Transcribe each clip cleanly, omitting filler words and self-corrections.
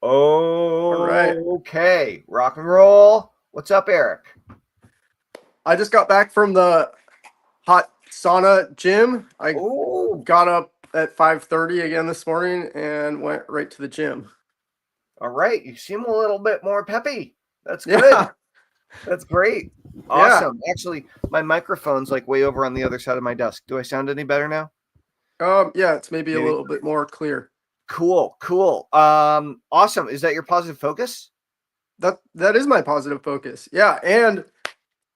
All right. Okay, rock and roll. What's up, Eric? I just got back from the hot sauna gym. I Oh, got up at 5:30 again this morning and went right to the gym. all right. You seem a little bit more peppy. That's good. Yeah. That's great. Yeah. Awesome. Actually, my microphone's like way over on the other side of my desk. Do I sound any better now? Yeah, it's maybe a Maybe. little bit more clear. Cool. Awesome. Is that your positive focus? That is my positive focus. Yeah, and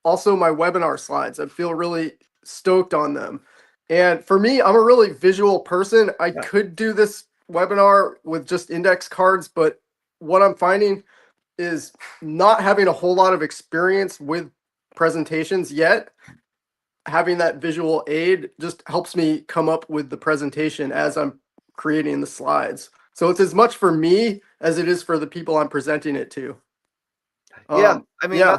also my webinar slides. I feel really stoked on them. And for me, I'm a really visual person. I Yeah. could do this webinar with just index cards, but what I'm finding is not having a whole lot of experience with presentations yet. Having that visual aid just helps me come up with the presentation as I'm creating the slides. So it's as much for me as it is for the people I'm presenting it to. Yeah. I mean, Yeah,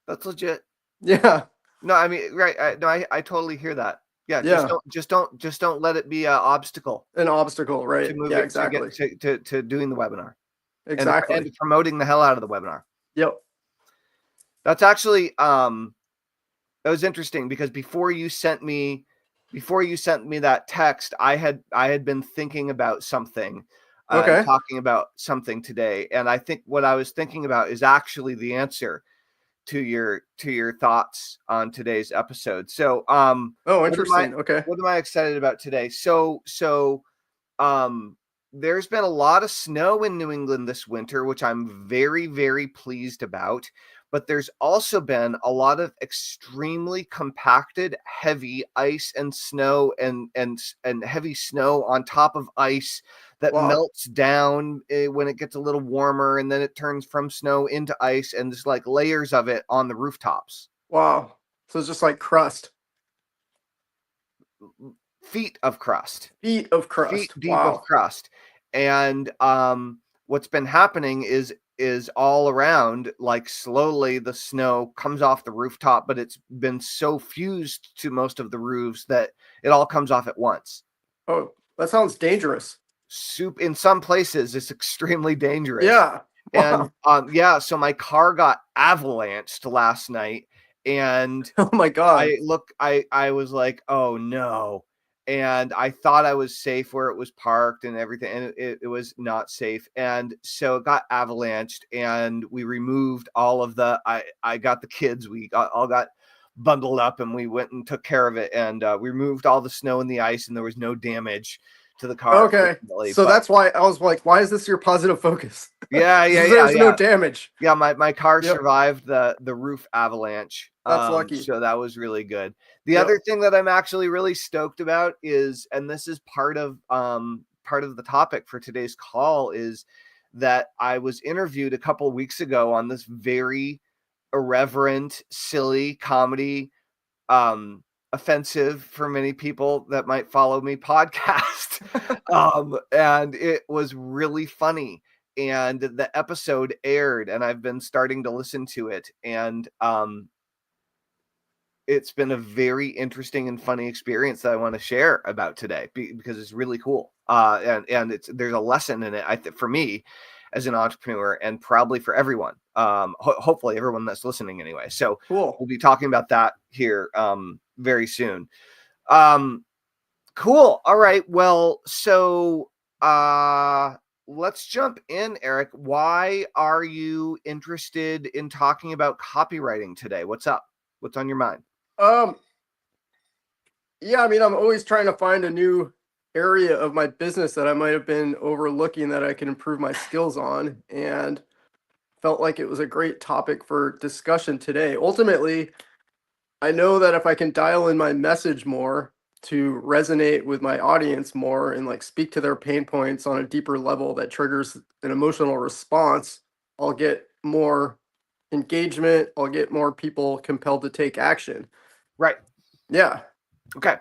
that's legit. yeah, No, I mean, right. I totally hear that. Yeah. yeah. Just don't let it be an obstacle An obstacle, to right? move Yeah, it to get exactly. to doing the webinar and Exactly. to promoting the hell out of the webinar. Yep. That's actually that was interesting because before you sent me that text, I had been thinking about something and Okay. talking about something today, and I think what I was thinking about is actually the answer to your thoughts on today's episode. So Oh, what am I interesting. Okay. excited about today? Um there's been a lot of snow in New England this winter, which I'm very, very pleased about. But there's also been a lot of extremely compacted, heavy ice and snow and heavy snow on top of ice that Wow. melts down when it gets a little warmer, and then it turns from snow into ice, and there's like layers of it on the rooftops. Wow. So it's just like crust. Feet of crust. Feet of Feet crust. deep of Wow. crust. And what's been happening is all around, like slowly the snow comes off the rooftop, but it's been so fused to most of the roofs that it all comes off at once. Oh, that sounds dangerous. Soup in some places is extremely dangerous. Yeah. And Wow. yeah, so my car got avalanched last night, and Oh my God. I was like, oh no. And I thought I was safe where it was parked and everything, and it was not safe. And so it got avalanched, and we removed all of I got the kids, all got bundled up, and we went and took care of it. And we removed all the snow and the ice, and there was no damage to the car, Okay. fortunately. So But that's why I was like, why is this your positive focus? yeah, There's no damage. yeah, my car Yep. survived the roof avalanche. That's lucky. So that was really good. The Yep. other thing that I'm actually really stoked about is, and this is part of the topic for today's call, is that I was interviewed a couple of weeks ago on this very irreverent, silly comedy, offensive for many people that might follow me podcast. And it was really funny. And the episode aired, and I've been starting to listen to it. And it's been a very interesting and funny experience that I want to share about today because it's really cool. And there's a lesson in it, for me as an entrepreneur, and probably for everyone. Hopefully everyone that's listening anyway. So Cool. we'll be talking about that here very soon. Cool. All right. Well, so let's jump in, Eric. Why are you interested in talking about copywriting today? What's up? What's on your mind? Um, yeah, I mean, I'm always trying to find a new area of my business that I might have been overlooking that I can improve my skills on, and felt like it was a great topic for discussion today. Ultimately, I know that if I can dial in my message more to resonate with my audience more and like speak to their pain points on a deeper level that triggers an emotional response, I'll get more engagement, I'll get more people compelled to take action. Right. Yeah. Okay.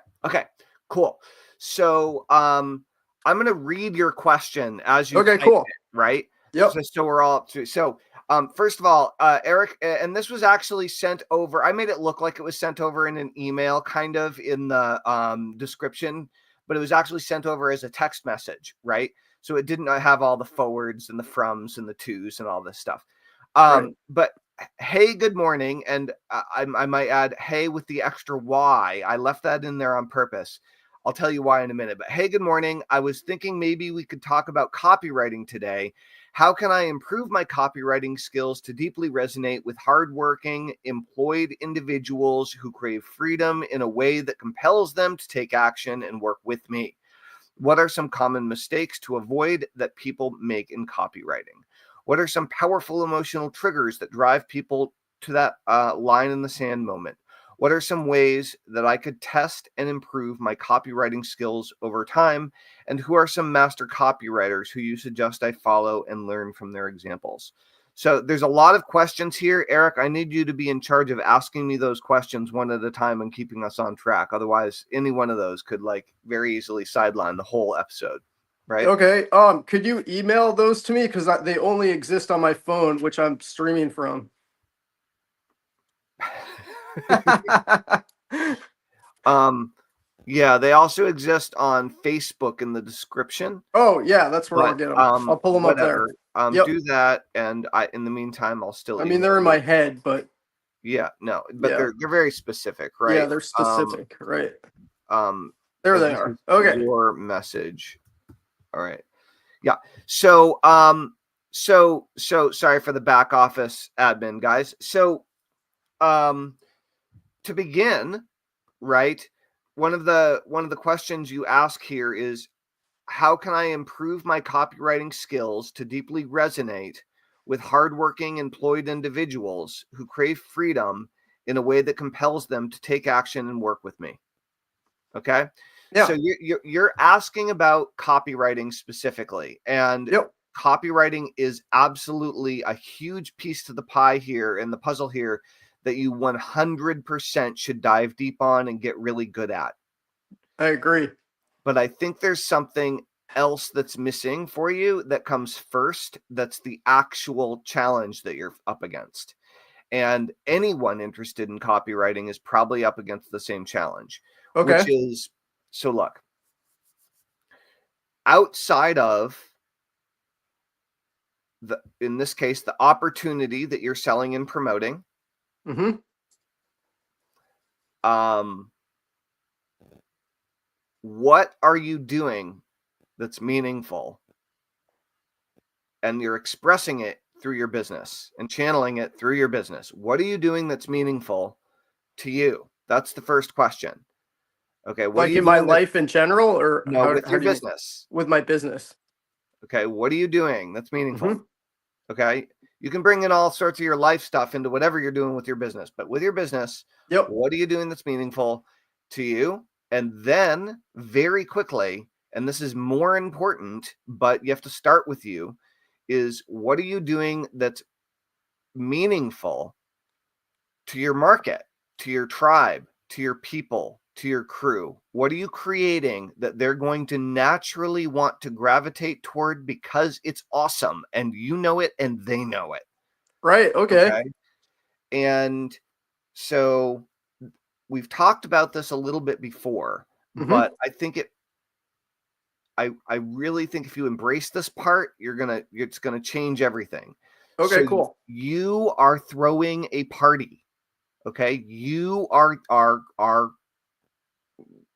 Cool. So I'm gonna read your question as you Okay, type cool. it, right? Yep. So we're all up to. So first of all, Eric, and this was actually sent over. I made it look like it was sent over in an email, kind of in the description, but it was actually sent over as a text message, right? So it didn't have all the forwards and the froms and the tos and all this stuff. Right. But hey, good morning. And I might add, hey, with the extra Y. I left that in there on purpose. I'll tell you why in a minute. But hey, good morning. I was thinking maybe we could talk about copywriting today. How can I improve my copywriting skills to deeply resonate with hardworking, employed individuals who crave freedom in a way that compels them to take action and work with me? What are some common mistakes to avoid that people make in copywriting? What are some powerful emotional triggers that drive people to that line in the sand moment? What are some ways that I could test and improve my copywriting skills over time? And who are some master copywriters who you suggest I follow and learn from their examples? So there's a lot of questions here. Eric, I need you to be in charge of asking me those questions one at a time and keeping us on track. Otherwise, any one of those could very easily sideline the whole episode, right? Okay. Could you email those to me? Because they only exist on my phone, which I'm streaming from. Yeah, they also exist on Facebook in the description. Oh, yeah, that's where I'll get them. I'll pull them up there. Whatever. Yep. Do that, and in the meantime, I'll still. I mean, they're in my head, but yeah, no, but yeah. they're very specific, right? Yeah, they're specific, right? There they are. Okay. Your message. All right. Yeah. So sorry for the back office admin, guys. So to begin, right? One of the questions you ask here is, how can I improve my copywriting skills to deeply resonate with hardworking, employed individuals who crave freedom in a way that compels them to take action and work with me? Okay. Yeah. So you're asking about copywriting specifically, and Yep. copywriting is absolutely a huge piece to the pie here and the puzzle here that you 100% should dive deep on and get really good at. I agree. But I think there's something else that's missing for you that comes first. That's the actual challenge that you're up against. And anyone interested in copywriting is probably up against the same challenge. Okay. Which is, so look, outside of in this case, the opportunity that you're selling and promoting, what are you doing that's meaningful? And you're expressing it through your business and channeling it through your business. What are you doing that's meaningful to you? That's the first question. Okay. What like in my life in general, or no, with your business? With my business. Okay. What are you doing that's meaningful? Okay. You can bring in all sorts of your life stuff into whatever you're doing with your business, but with your business, what are you doing that's meaningful to you? And then very quickly, and this is more important, but you have to start with you, is what are you doing that's meaningful to your market, to your tribe, to your people, to your crew? What are you creating that they're going to naturally want to gravitate toward because it's awesome and you know it and they know it? Right. Okay. And so we've talked about this a little bit before, but I think I really think if you embrace this part, it's gonna change everything. Okay, so cool. You are throwing a party. Okay. You are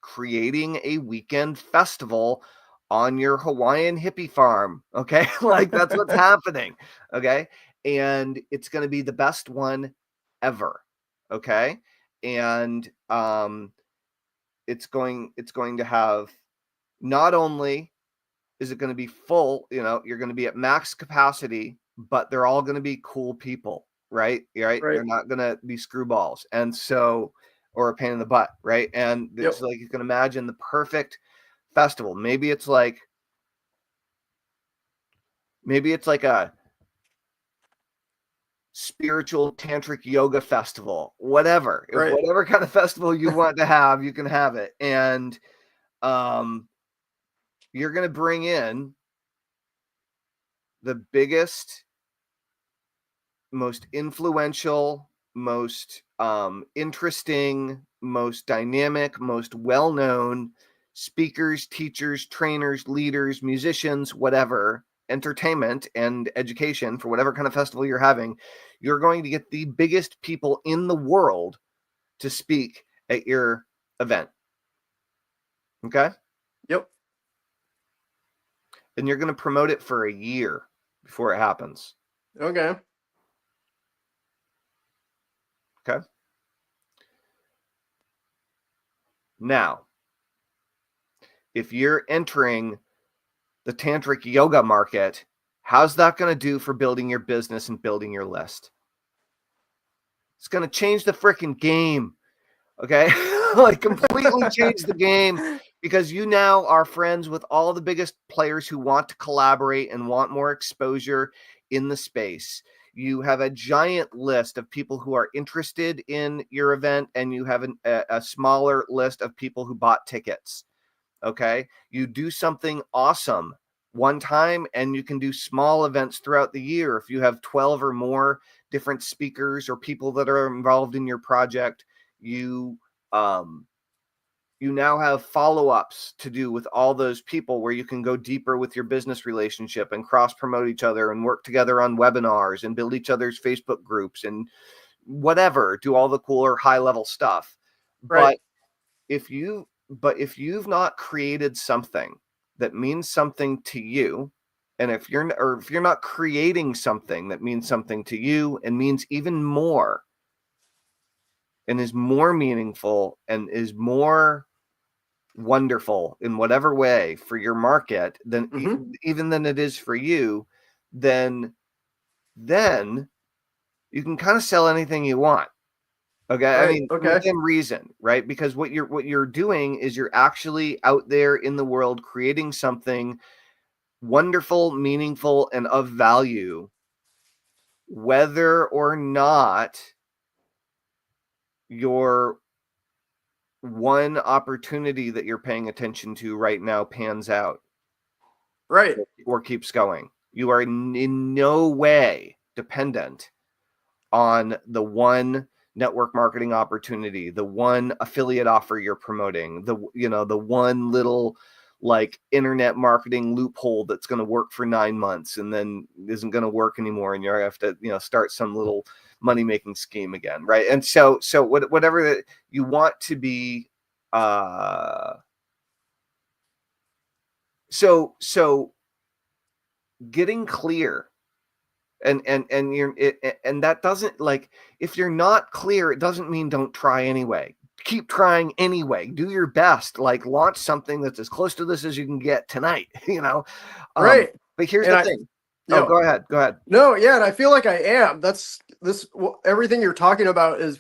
creating a weekend festival on your Hawaiian hippie farm. Okay. That's what's happening. Okay. And it's going to be the best one ever. Okay. And it's going to have, not only is it going to be full, you're going to be at max capacity, but they're all going to be cool people, right? They're not going to be screwballs. And so, or a pain in the butt, right? And it's you can imagine the perfect festival. Maybe it's like a spiritual tantric yoga festival, whatever. Whatever kind of festival you want to have, you can have it. And you're going to bring in the biggest, most influential, most interesting, most dynamic, most well-known speakers, teachers, trainers, leaders, musicians, whatever, entertainment and education for whatever kind of festival you're having, you're going to get the biggest people in the world to speak at your event. Okay? Yep. And you're going to promote it for a year before it happens. Okay. Okay? Now, if you're entering the tantric yoga market, how's that going to do for building your business and building your list? It's going to change the freaking game. Okay? Like completely change the game, because you now are friends with all the biggest players who want to collaborate and want more exposure in the space. You have a giant list of people who are interested in your event, and you have a smaller list of people who bought tickets. Okay. You do something awesome one time, and you can do small events throughout the year. If you have 12 or more different speakers or people that are involved in your project, you now have follow-ups to do with all those people, where you can go deeper with your business relationship and cross-promote each other and work together on webinars and build each other's Facebook groups and whatever, do all the cooler high-level stuff. Right. But if you've not created something that means something to you, and if you're not creating something that means something to you and means even more and is more meaningful and is more wonderful in whatever way for your market than even than it is for you, then you can kind of sell anything you want. Okay. Right. I mean, Okay. within reason, right? Because what you're doing is you're actually out there in the world creating something wonderful, meaningful, and of value, whether or not your one opportunity that you're paying attention to right now pans out. Right. Or keeps going. You are in no way dependent on the one network marketing opportunity, the one affiliate offer you're promoting, the one little like internet marketing loophole that's going to work for 9 months and then isn't going to work anymore, and you have to start some little money making scheme again, right? And so whatever that you want to be, so getting clear. And that doesn't, like, if you're not clear, it doesn't mean don't try anyway. Keep trying anyway. Do your best. Like, launch something that's as close to this as you can get tonight. Right. But here's the thing. Yeah. Go ahead. No, yeah, and I feel like I am. Everything you're talking about is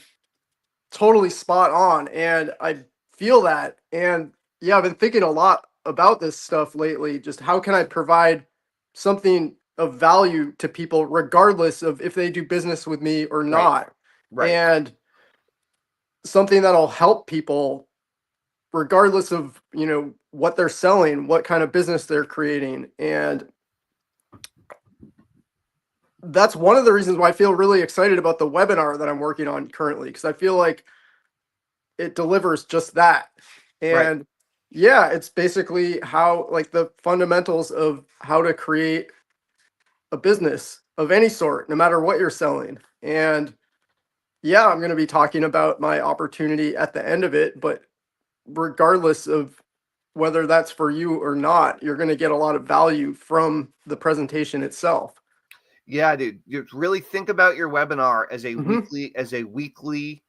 totally spot on, and I feel that. And yeah, I've been thinking a lot about this stuff lately. Just how can I provide something of value to people, regardless of if they do business with me or not, Right. and something that'll help people, regardless of what they're selling, what kind of business they're creating. And that's one of the reasons why I feel really excited about the webinar that I'm working on currently, because I feel like it delivers just that. And yeah, it's basically how, like, the fundamentals of how to create a business of any sort, no matter what you're selling. And yeah, I'm going to be talking about my opportunity at the end of it, but regardless of whether that's for you or not, you're going to get a lot of value from the presentation itself. Yeah, dude. You really think about your webinar as a weekly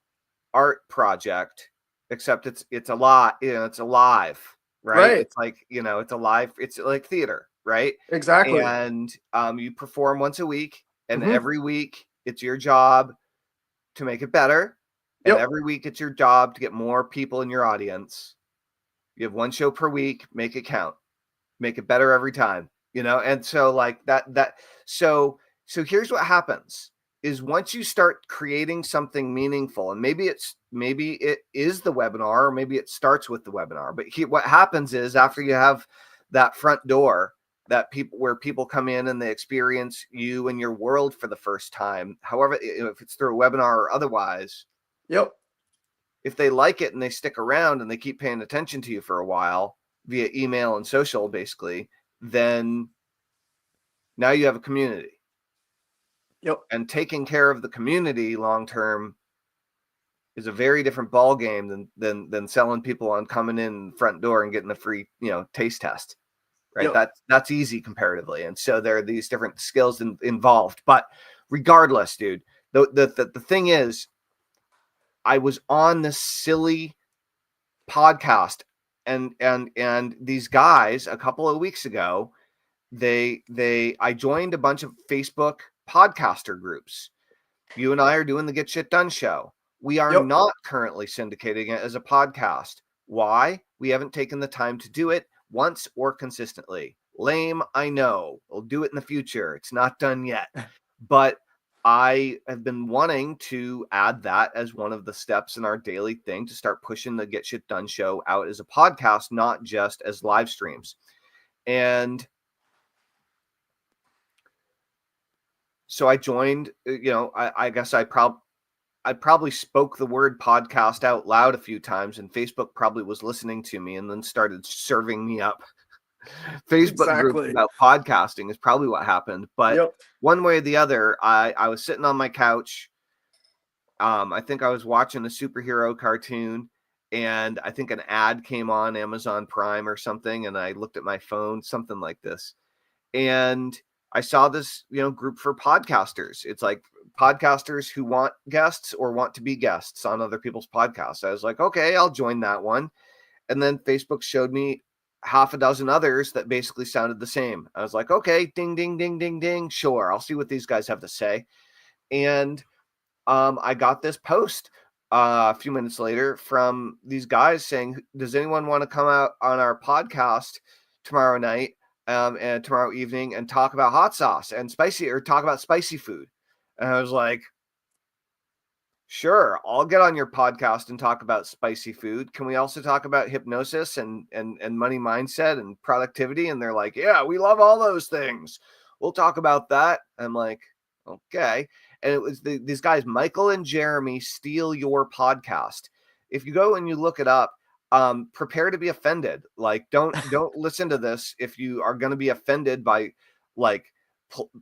art project, except it's a lot, it's alive, right? It's like, it's alive, it's like theater, right? Exactly. And you perform once a week, and every week it's your job to make it better. And every week it's your job to get more people in your audience. You have one show per week, make it count, make it better every time, and so like so here's what happens is, once you start creating something meaningful, and maybe it is the webinar, or maybe it starts with the webinar, but what happens is, after you have that front door, where people come in and they experience you and your world for the first time, however, if it's through a webinar or otherwise, if they like it and they stick around and they keep paying attention to you for a while via email and social, basically, then now you have a community. Yep. And taking care of the community long term is a very different ball game than selling people on coming in front door and getting a free, taste test. Right. Yep. That's easy comparatively. And so there are these different skills involved. But regardless, dude, the thing is, I was on this silly podcast and these guys a couple of weeks ago, I joined a bunch of Facebook podcaster groups. You and I are doing the Get Shit Done show. We are Yep. not currently syndicating it as a podcast. Why? We haven't taken the time to do it once or consistently. Lame, I know. We'll do it in the future. It's not done yet. But I have been wanting to add that as one of the steps in our daily thing to start pushing the Get Shit Done show out as a podcast, not just as live streams. And so I joined, I guess I probably spoke the word podcast out loud a few times, and Facebook probably was listening to me and then started serving me up Facebook groups about podcasting is probably what happened. But one way or the other, I was sitting on my couch. I think I was watching a superhero cartoon, and I think an ad came on Amazon Prime or something, and I looked at my phone, something like this. And I saw this, group for podcasters. It's like podcasters who want guests or want to be guests on other people's podcasts. I was like, okay, I'll join that one. And then Facebook showed me half a dozen others that basically sounded the same. I was like, okay, ding, ding, ding, ding, ding. Sure. I'll see what these guys have to say. And I got this post a few minutes later from these guys saying, does anyone want to come out on our podcast tomorrow night and tomorrow evening and talk about hot sauce and talk about spicy food? And I was like, sure, I'll get on your podcast and talk about spicy food. Can we also talk about hypnosis and money mindset and productivity? And they're like, yeah, we love all those things. We'll talk about that. I'm like, okay. And it was these guys, Michael and Jeremy, Steal Your Podcast. If you go and you look it up, prepare to be offended. Like, don't listen to this if you are going to be offended by like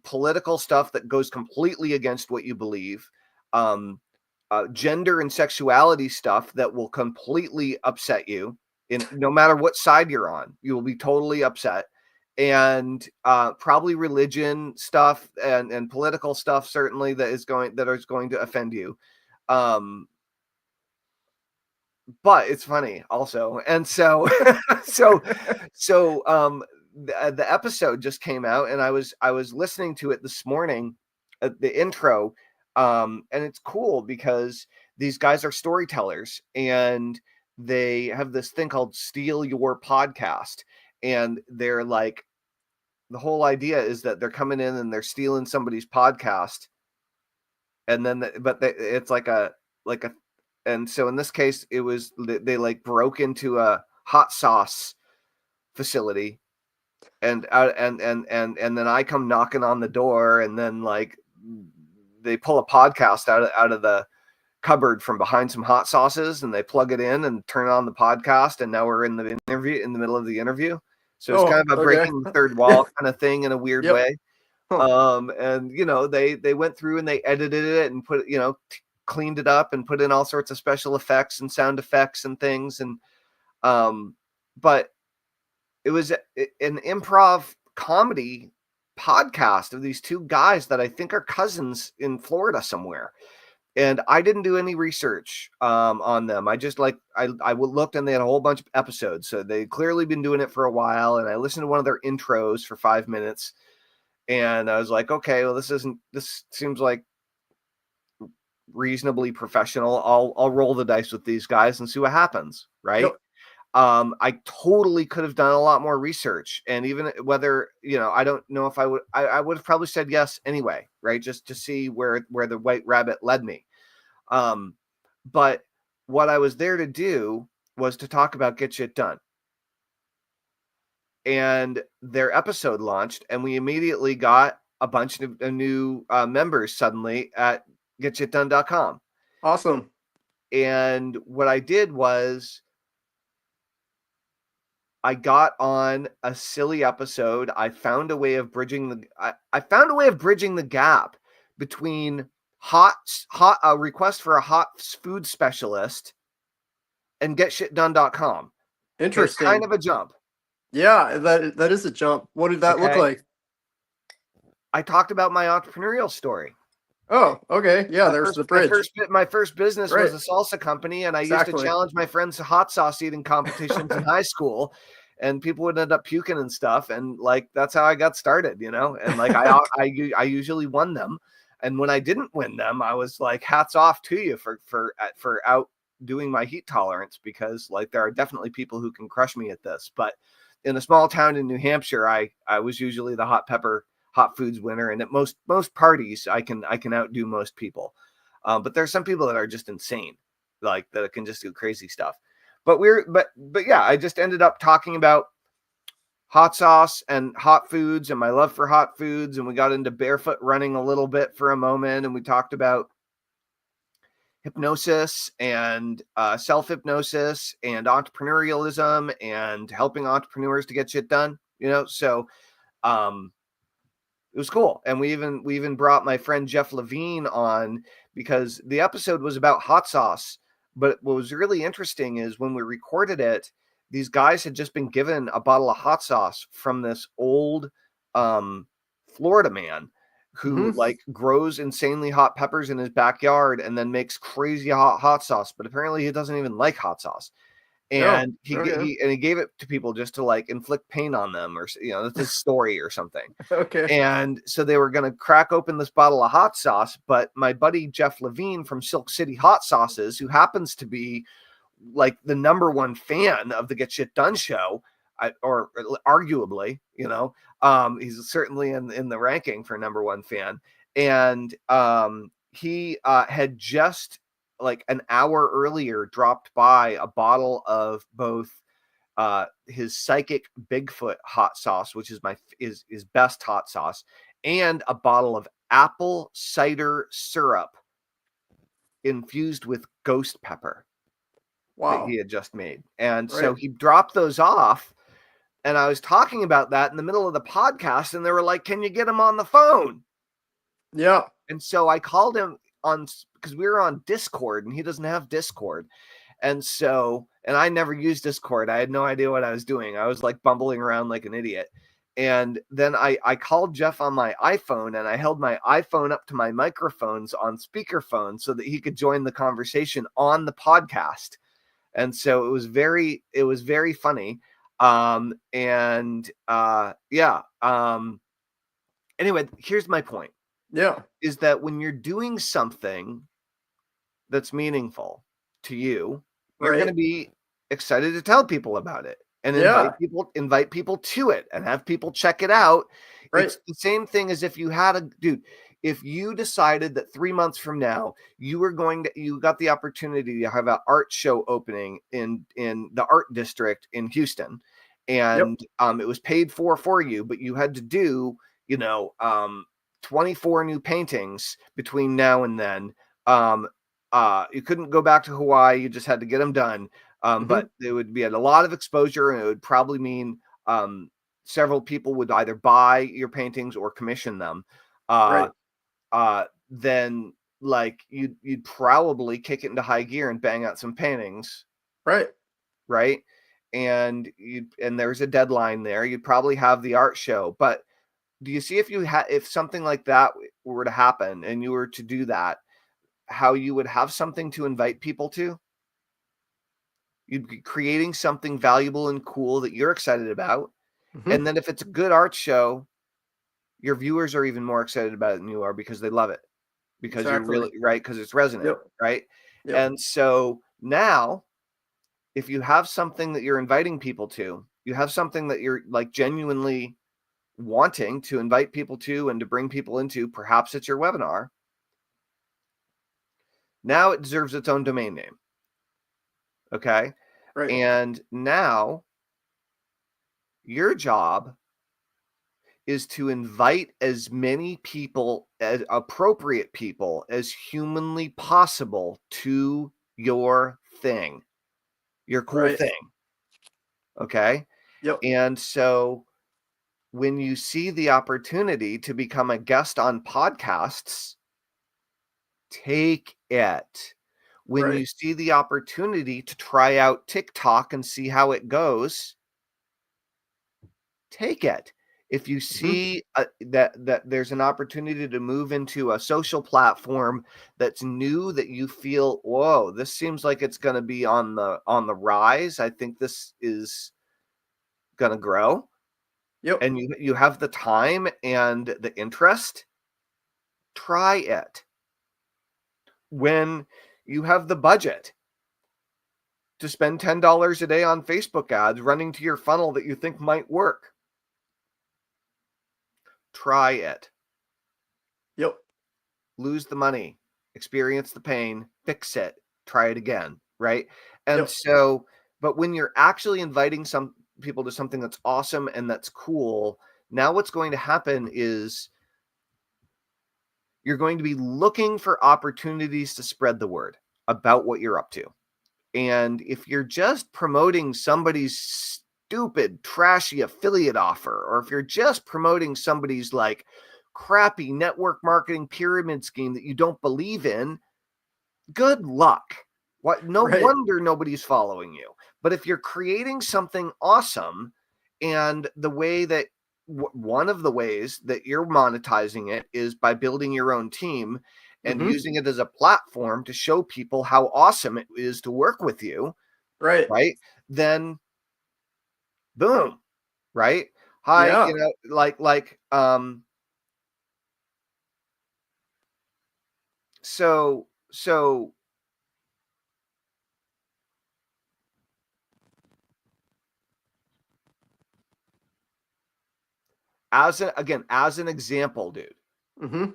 political stuff that goes completely against what you believe. Gender and sexuality stuff that will completely upset you no matter what side you're on. You will be totally upset. And probably religion stuff and political stuff, certainly that is going to offend you. But it's funny also. And so the episode just came out, and I was listening to it this morning, the intro. And it's cool because these guys are storytellers, and they have this thing called Steal Your Podcast. And they're like, the whole idea is that they're coming in and they're stealing somebody's podcast. And then, it's and so in this case, it was, they like broke into a hot sauce facility, and then I come knocking on the door, and then like they pull a podcast out of the cupboard from behind some hot sauces, and they plug it in and turn on the podcast. And now we're in the middle of the interview. So it's kind of a breaking the third wall kind of thing in a weird way. And they went through and they edited it and put cleaned it up and put in all sorts of special effects and sound effects and things. And but it was an improv comedy podcast of these two guys that I think are cousins in Florida somewhere. And I didn't do any research on them. I just I looked, and they had a whole bunch of episodes. So they'd clearly been doing it for a while. And I listened to one of their intros for 5 minutes. And I was like, okay, well, this seems like reasonably professional. I'll roll the dice with these guys and see what happens. Right. Yep. I totally could have done a lot more research, and even whether, I don't know if I would have probably said yes anyway, right? Just to see where the white rabbit led me. But what I was there to do was to talk about Get Shit Done. And their episode launched, and we immediately got a bunch of new members suddenly at getshitdone.com. Awesome. And what I did was I got on a silly episode. I found a way of bridging the gap between a request for a hot food specialist and getshitdone.com. Okay, it's kind Interesting. of a jump. Yeah, that is a jump. What did that look Okay. like? I talked about my entrepreneurial story. Oh, okay. Yeah, there's the bridge. My first business Right. was a salsa company, and I used to Exactly. challenge my friends to hot sauce eating competitions in high school, and people would end up puking and stuff, and like that's how I got started, you know. And like I usually won them, and when I didn't win them, I was like, hats off to you for outdoing my heat tolerance, because like there are definitely people who can crush me at this. But in a small town in New Hampshire, I was usually the hot foods winner, and at most parties I can outdo most people. But there's some people that are just insane, like that can just do crazy stuff. But yeah, I just ended up talking about hot sauce and hot foods and my love for hot foods, and we got into barefoot running a little bit for a moment, and we talked about hypnosis and self-hypnosis and entrepreneurialism and helping entrepreneurs to get shit done, you know. So it was cool. And we even brought my friend Jeff Levine on, because the episode was about hot sauce. But what was really interesting is when we recorded it, these guys had just been given a bottle of hot sauce from this old Florida man who like grows insanely hot peppers in his backyard and then makes crazy hot sauce. But apparently he doesn't even like hot sauce. And he gave it to people just to like inflict pain on them, or, you know, that's his story or something. Okay. And so they were going to crack open this bottle of hot sauce. But my buddy Jeff Levine from Silk City Hot Sauces, who happens to be like the #1 fan of the Get Shit Done show, or arguably, you know, he's certainly in the ranking for #1 fan. And he had just like an hour earlier dropped by a bottle of both his Psychic Bigfoot hot sauce, which is his best hot sauce, and a bottle of apple cider syrup infused with ghost pepper that he had just made. And so he dropped those off, and I was talking about that in the middle of the podcast, and they were like, "Can you get him on the phone?" Yeah. And so I called him on, because we were on Discord and he doesn't have Discord. And so, and I never used Discord. I had no idea what I was doing. I was like bumbling around like an idiot. And then I called Jeff on my iPhone, and I held my iPhone up to my microphones on speakerphone so that he could join the conversation on the podcast. And so it was very funny. Anyway, here's my point. Yeah. Is that when you're doing something that's meaningful to you, you're going to be excited to tell people about it and invite people to it and have people check it out. Right. It's the same thing as if you had if you decided that 3 months from now you got the opportunity to have an art show opening in the art district in Houston, and it was paid for you, but you had to do 24 new paintings between now and then. You couldn't go back to Hawaii. You just had to get them done. But it would be a lot of exposure, and it would probably mean several people would either buy your paintings or commission them. Then like you'd probably kick it into high gear and bang out some paintings. Right. And there's a deadline there. You'd probably have the art show. But do you see if something like that were to happen and you were to do that, how you would have something to invite people to? You'd be creating something valuable and cool that you're excited about. And then if it's a good art show, your viewers are even more excited about it than you are, because they love it, because you're really right, because it's resonant. Right. And so now, if you have something that you're inviting people to, you have something that you're like genuinely wanting to invite people to and to bring people into, perhaps it's your webinar. Now it deserves its own domain name. Okay. And now your job is to invite as many people, as appropriate people, as humanly possible to your thing, your cool Right. thing. Okay. Yep. And so when you see the opportunity to become a guest on podcasts, take it. When Right. you see the opportunity to try out TikTok and see how it goes, take it. If you Hmm. see that there's an opportunity to move into a social platform that's new, that you feel, whoa, this seems like it's going to be on the rise. I think this is going to grow, Yep. and you have the time and the interest, try it. When you have the budget to spend $10 a day on Facebook ads running to your funnel that you think might work, try it. Yep. Lose the money, experience the pain, fix it, try it again, right? And Yep. so, but when you're actually inviting some people to something that's awesome and that's cool, now what's going to happen is you're going to be looking for opportunities to spread the word about what you're up to. And if you're just promoting somebody's stupid, trashy affiliate offer, or if you're just promoting somebody's like crappy network marketing pyramid scheme that you don't believe in, good luck. What? No Right. wonder nobody's following you. But if you're creating something awesome, and the way that one of the ways that you're monetizing it is by building your own team and Hmm. using it as a platform to show people how awesome it is to work with you, Right. right? Then boom, right? Hi, Yeah. so as an example, dude, Hmm.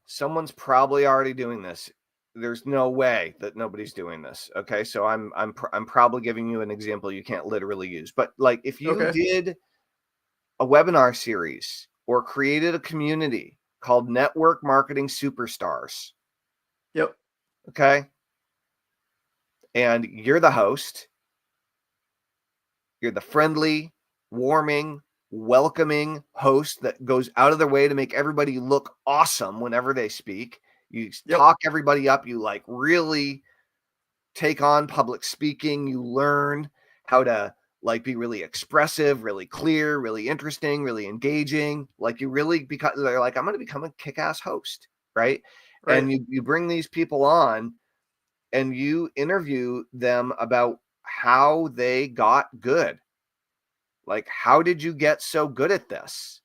someone's probably already doing this. There's no way that nobody's doing this. Okay, so I'm probably giving you an example you can't literally use, but like if you Okay. did a webinar series or created a community called Network Marketing Superstars, Yep. okay, and you're the host, you're the friendly, warming, welcoming host that goes out of their way to make everybody look awesome whenever they speak. You Yep. talk everybody up. You like really take on public speaking. You learn how to like be really expressive, really clear, really interesting, really engaging. Like you really, because they're like, I'm going to become a kick-ass host, right? Right. And you bring these people on and you interview them about how they got good. Like, how did you get so good at this?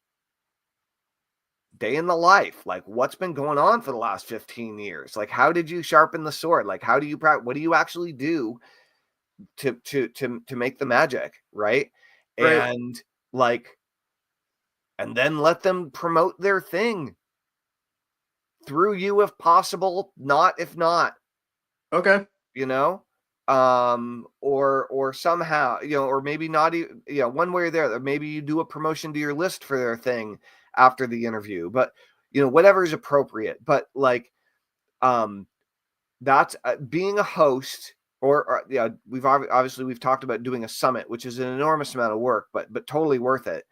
Day in the life. Like, what's been going on for the last 15 years? Like, how did you sharpen the sword? Like, how do you what do you actually do to make the magic, right? Right. And like, and then let them promote their thing through you if possible, not if not, Okay. you know, or somehow, or maybe not even, one way or the other. Maybe you do a promotion to your list for their thing after the interview, but whatever is appropriate. But like, that's being a host, or yeah, we've talked about doing a summit, which is an enormous amount of work, but totally worth it.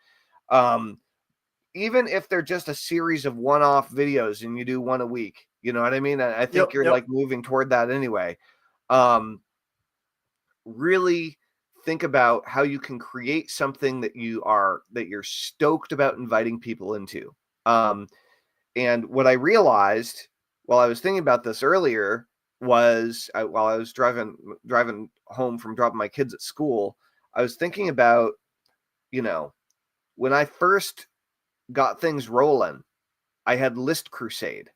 Um, Even if they're just a series of one-off videos and you do one a week, you know what I mean? I think Yep. you're Yep. like moving toward that anyway. Um, really think about how you can create something that you're stoked about inviting people into. And what I realized while I was thinking about this earlier was while I was driving home from dropping my kids at school, I was thinking about, when I first got things rolling, I had List Crusade.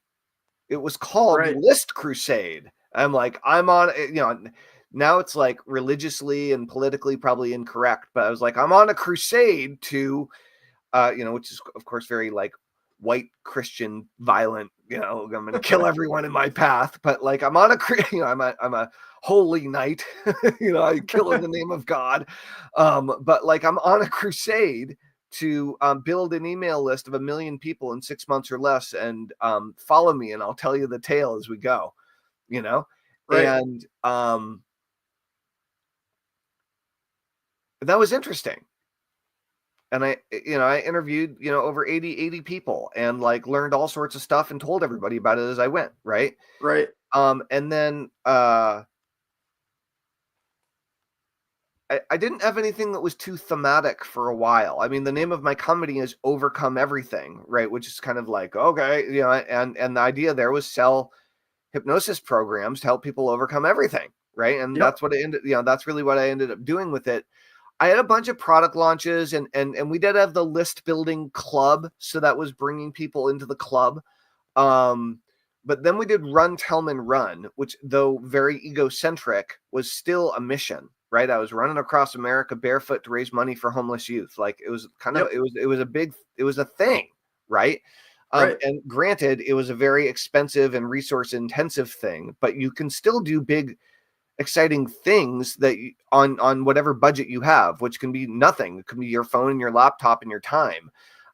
It was called Right. List Crusade. I'm like, I'm on, now it's like religiously and politically probably incorrect, but I was like, I'm on a crusade to, which is of course very like white Christian violent, I'm going to kill everyone in my path, but like I'm on I'm a holy knight, I kill in the name of God. But like I'm on a crusade to build an email list of 1 million people in 6 months or less, and follow me and I'll tell you the tale as we go. you know? Right. And that was interesting. And I interviewed, over 80 people, and like learned all sorts of stuff and told everybody about it as I went. Right. Right. And then I didn't have anything that was too thematic for a while. I mean, the name of my company is Overcome Everything, right? Which is kind of like, okay, and the idea there was sell hypnosis programs to help people overcome everything, right? And Yep. that's what it ended, that's really what I ended up doing with it. I had a bunch of product launches, and we did have the list building club, so that was bringing people into the club. But then we did Run Tellman Run, which, though very egocentric, was still a mission, right? I was running across America barefoot to raise money for homeless youth. Like, it was kind of, Yep. it was a thing, right? Right. And granted, it was a very expensive and resource intensive thing, but you can still do big, exciting things that on whatever budget you have, which can be nothing. It can be your phone and your laptop and your time,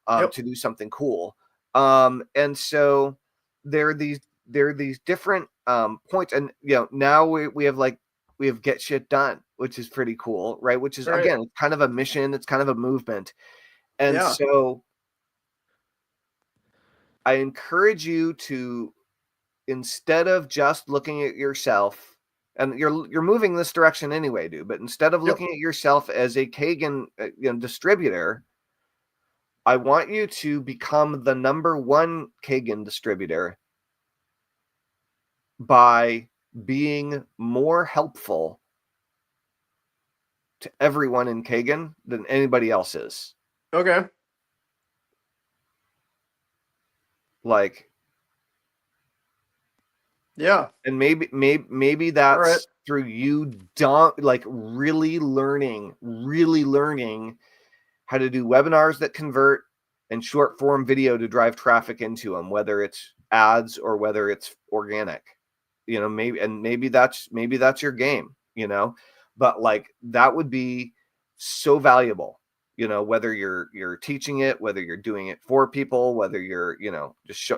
Yep. to do something cool. And so there are these different points, and now we have Get Shit Done, which is pretty cool, right? Which is, Right. again, it's kind of a mission, it's kind of a movement. And Yeah. so I encourage you to, instead of just looking at yourself, and you're moving this direction anyway, dude, but instead of Yep. looking at yourself as a Kagan distributor, I want you to become the number one Kagan distributor by being more helpful to everyone in Kagan than anybody else is. Okay. Like, Yeah. and maybe All that's right. through you really learning how to do webinars that convert and short form video to drive traffic into them, whether it's ads or whether it's organic. Maybe that's your game, but like, that would be so valuable, whether you're teaching it, whether you're doing it for people, whether you're, just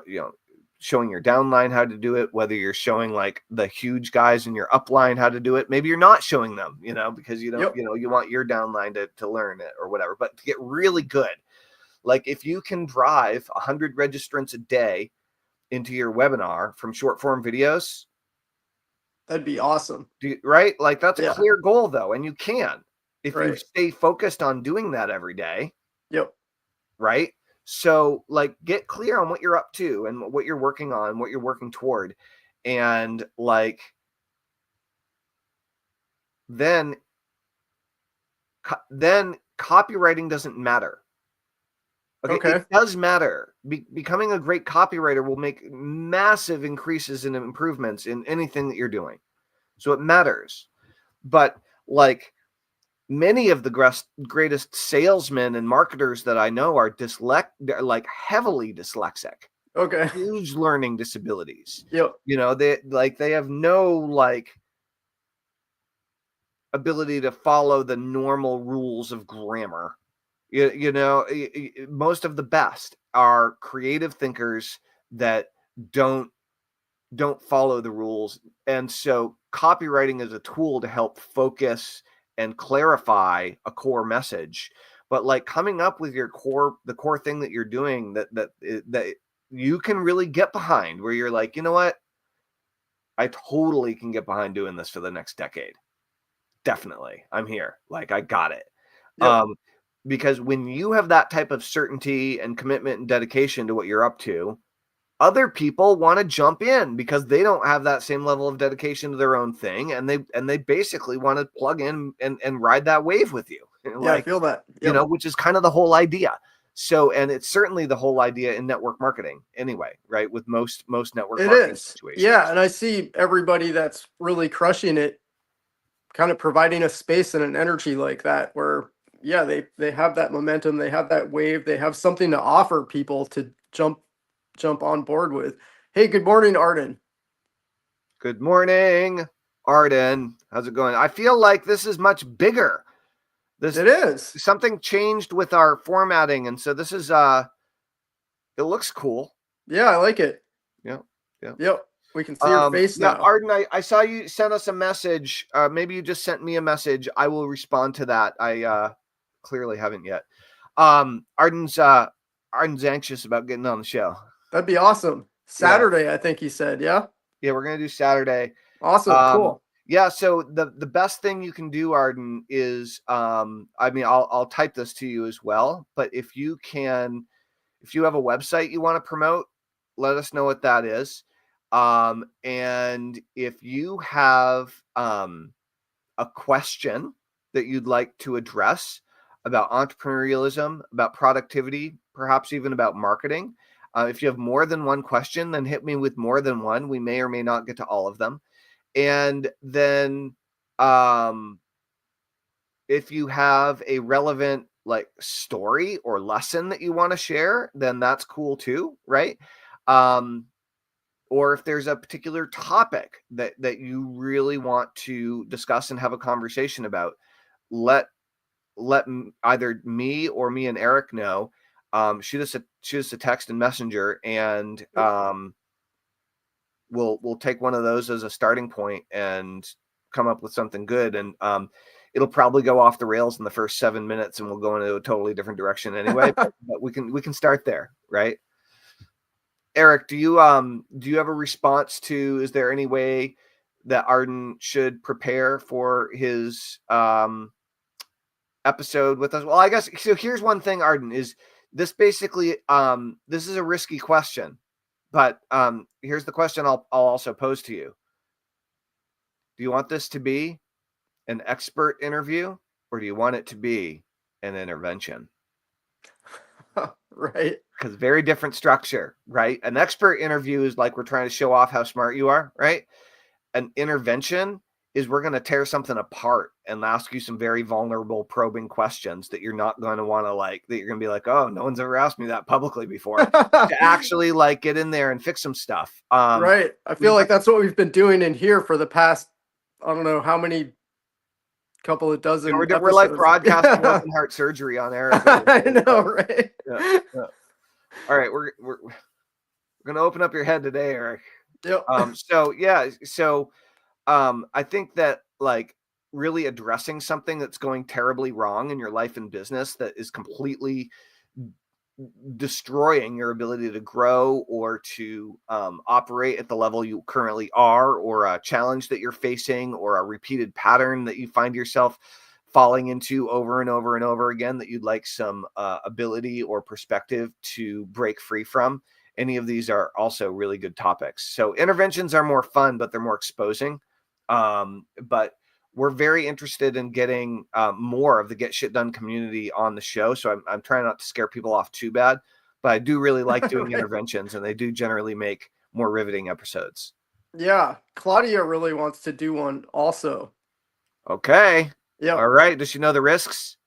showing your downline how to do it, whether you're showing like the huge guys in your upline how to do it. Maybe you're not showing them, because you don't, Yep. you want your downline to learn it or whatever, but to get really good. Like, if you can drive 100 registrants a day into your webinar from short form videos, That'd be awesome. right? Like, that's a Yeah. clear goal though. And you can, if you Right. stay focused on doing that every day, Yep. right? So like, get clear on what you're up to and what you're working on, what you're working toward. And like, then copywriting doesn't matter. Okay. It does matter. Becoming a great copywriter will make massive increases and improvements in anything that you're doing. So it matters. But like, many of the greatest salesmen and marketers that I know are they're like heavily dyslexic, Okay. huge learning disabilities. Yep. They have no like ability to follow the normal rules of grammar. Most of the best are creative thinkers that don't follow the rules. And so copywriting is a tool to help focus and clarify a core message. But like, coming up with the core thing that you're doing that you can really get behind, where you're like, you know what, I totally can get behind doing this for the next decade. Definitely. I'm here. Like, I got it. Yep. Because when you have that type of certainty and commitment and dedication to what you're up to, other people want to jump in because they don't have that same level of dedication to their own thing. And they basically want to plug in and ride that wave with you. Yeah, I feel that. Yep. Which is kind of the whole idea. So, and it's certainly the whole idea in network marketing anyway, right? With most network It marketing is. situations. Yeah. And I see everybody that's really crushing it kind of providing a space and an energy like that, where, yeah, they have that momentum, they have that wave, they have something to offer people to jump on board with. Hey, good morning, Arden. Good morning, Arden. How's it going? I feel like this is much bigger. It is. Something changed with our formatting, and so this is it looks cool. Yeah, I like it. Yeah. Yep. We can see your face Yeah, now. Arden, I saw you sent us a message. Maybe you just sent me a message. I will respond to that. I clearly haven't yet. Arden's anxious about getting on the show. That'd be awesome. Saturday, I think he said. Yeah. Yeah, we're gonna do Saturday. Awesome. Cool. Yeah, so the best thing you can do, Arden, is I mean, I'll type this to you as well, but if you have a website you want to promote, let us know what that is. And if you have a question that you'd like to address about entrepreneurialism, about productivity, perhaps even about marketing, if you have more than one question, then hit me with more than one. We may or may not get to all of them. And then if you have a relevant like story or lesson that you want to share, then that's cool too, right? Or if there's a particular topic that you really want to discuss and have a conversation about, let either me or me and Eric know. Shoot us a text and messenger, and we'll take one of those as a starting point and come up with something good. And it'll probably go off the rails in the first 7 minutes, and we'll go into a totally different direction anyway. but we can start there, right? Eric, do you have a response to? Is there any way that Arden should prepare for his episode with us? Well, I guess so. Here's one thing, Arden, is this basically this is a risky question, but here's the question I'll also pose to you. Do you want this to be an expert interview, or do you want it to be an intervention? Right. Because very different structure, right? An expert interview is like we're trying to show off how smart you are, right? An intervention is we're going to tear something apart and ask you some very vulnerable, probing questions that you're not going to want to that you're going to be like, oh, no one's ever asked me that publicly before. To actually get in there and fix some stuff. Right. I feel like that's what we've been doing in here for the past, I don't know how many couple of dozen episodes. We're like broadcasting open heart surgery on air. I know, right? Yeah. All right, we're gonna open up your head today, Eric. Yep. So I think that really addressing something that's going terribly wrong in your life and business that is completely destroying your ability to grow or to operate at the level you currently are, or a challenge that you're facing, or a repeated pattern that you find yourself falling into over and over and over again that you'd like some ability or perspective to break free from. Any of these are also really good topics. So interventions are more fun, but they're more exposing. But we're very interested in getting more of the Get Shit Done community on the show. So I'm trying not to scare people off too bad, but I do really like doing right. Interventions, and they do generally make more riveting episodes. Yeah. Claudia really wants to do one also. Okay. Yeah. All right. Does she know the risks?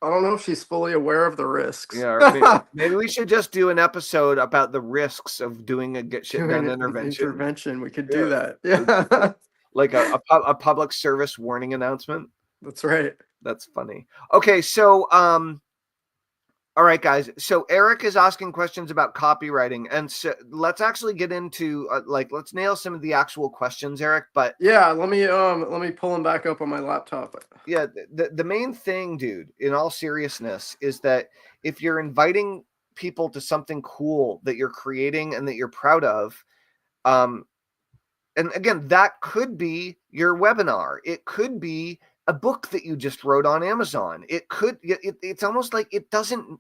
I don't know if she's fully aware of the risks. Yeah, maybe we should just do an episode about the risks of doing a Get Shit Done intervention. We could do that. Yeah. Like a public service warning announcement. That's right. That's funny. Okay, so all right, guys. So Eric is asking questions about copywriting, and so let's actually get into let's nail some of the actual questions, Eric. But yeah, let me pull them back up on my laptop. Yeah, the main thing, dude, in all seriousness, is that if you're inviting people to something cool that you're creating and that you're proud of, and again, that could be your webinar. It could be a book that you just wrote on Amazon. It's almost like it doesn't.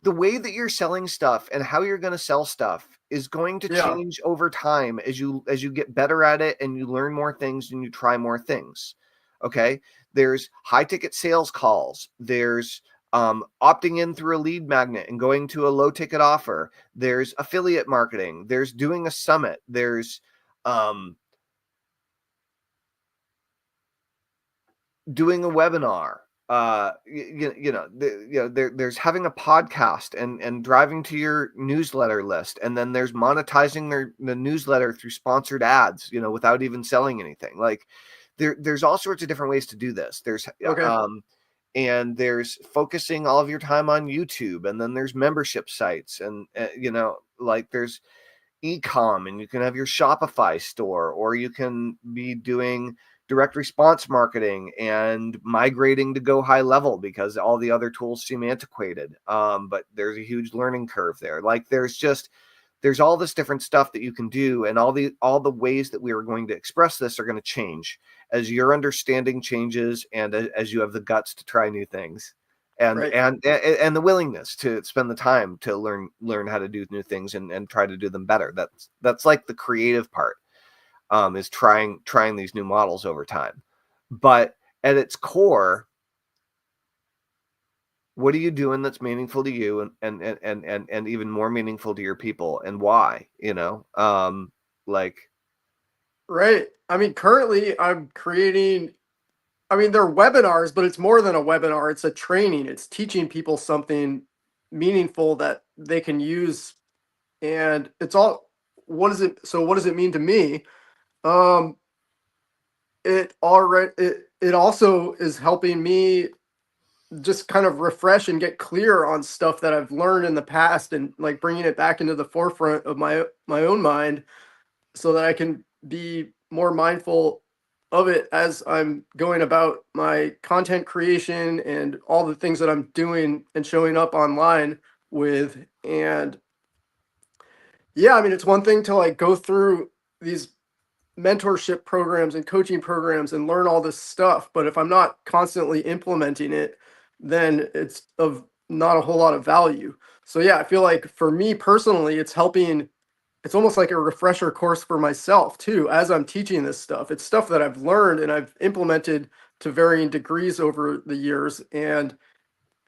The way that you're selling stuff and how you're going to sell stuff is going to change over time as you get better at it and you learn more things and you try more things. Okay. There's high ticket sales calls. There's opting in through a lead magnet and going to a low ticket offer. There's affiliate marketing. There's doing a summit. There's doing a webinar. There's having a podcast and driving to your newsletter list, and then there's monetizing the newsletter through sponsored ads, without even selling anything. Like there's all sorts of different ways to do this. There's and there's focusing all of your time on YouTube, and then there's membership sites, and like there's e-com, and you can have your Shopify store, or you can be doing direct response marketing and migrating to go high level because all the other tools seem antiquated. But there's a huge learning curve there. Like there's all this different stuff that you can do, and all the ways that we are going to express this are going to change as your understanding changes, and as you have the guts to try new things, and Right. and the willingness to spend the time to learn how to do new things and try to do them better. That's like the creative part, is trying these new models over time. But at its core, what are you doing that's meaningful to you, and even more meaningful to your people, and why? Like, Right. I mean, currently I'm creating, I mean, they're webinars, but it's more than a webinar. It's a training. It's teaching people something meaningful that they can use. And it's all, what does it mean to me? Um, it also is helping me just kind of refresh and get clear on stuff that I've learned in the past, and like bringing it back into the forefront of my own mind so that I can be more mindful of it as I'm going about my content creation and all the things that I'm doing and showing up online with. And yeah, I mean, it's one thing to like go through these mentorship programs and coaching programs and learn all this stuff, but if I'm not constantly implementing it, then it's of not a whole lot of value. So yeah, I feel like for me personally, it's almost like a refresher course for myself too as I'm teaching this stuff. It's stuff that I've learned and I've implemented to varying degrees over the years, and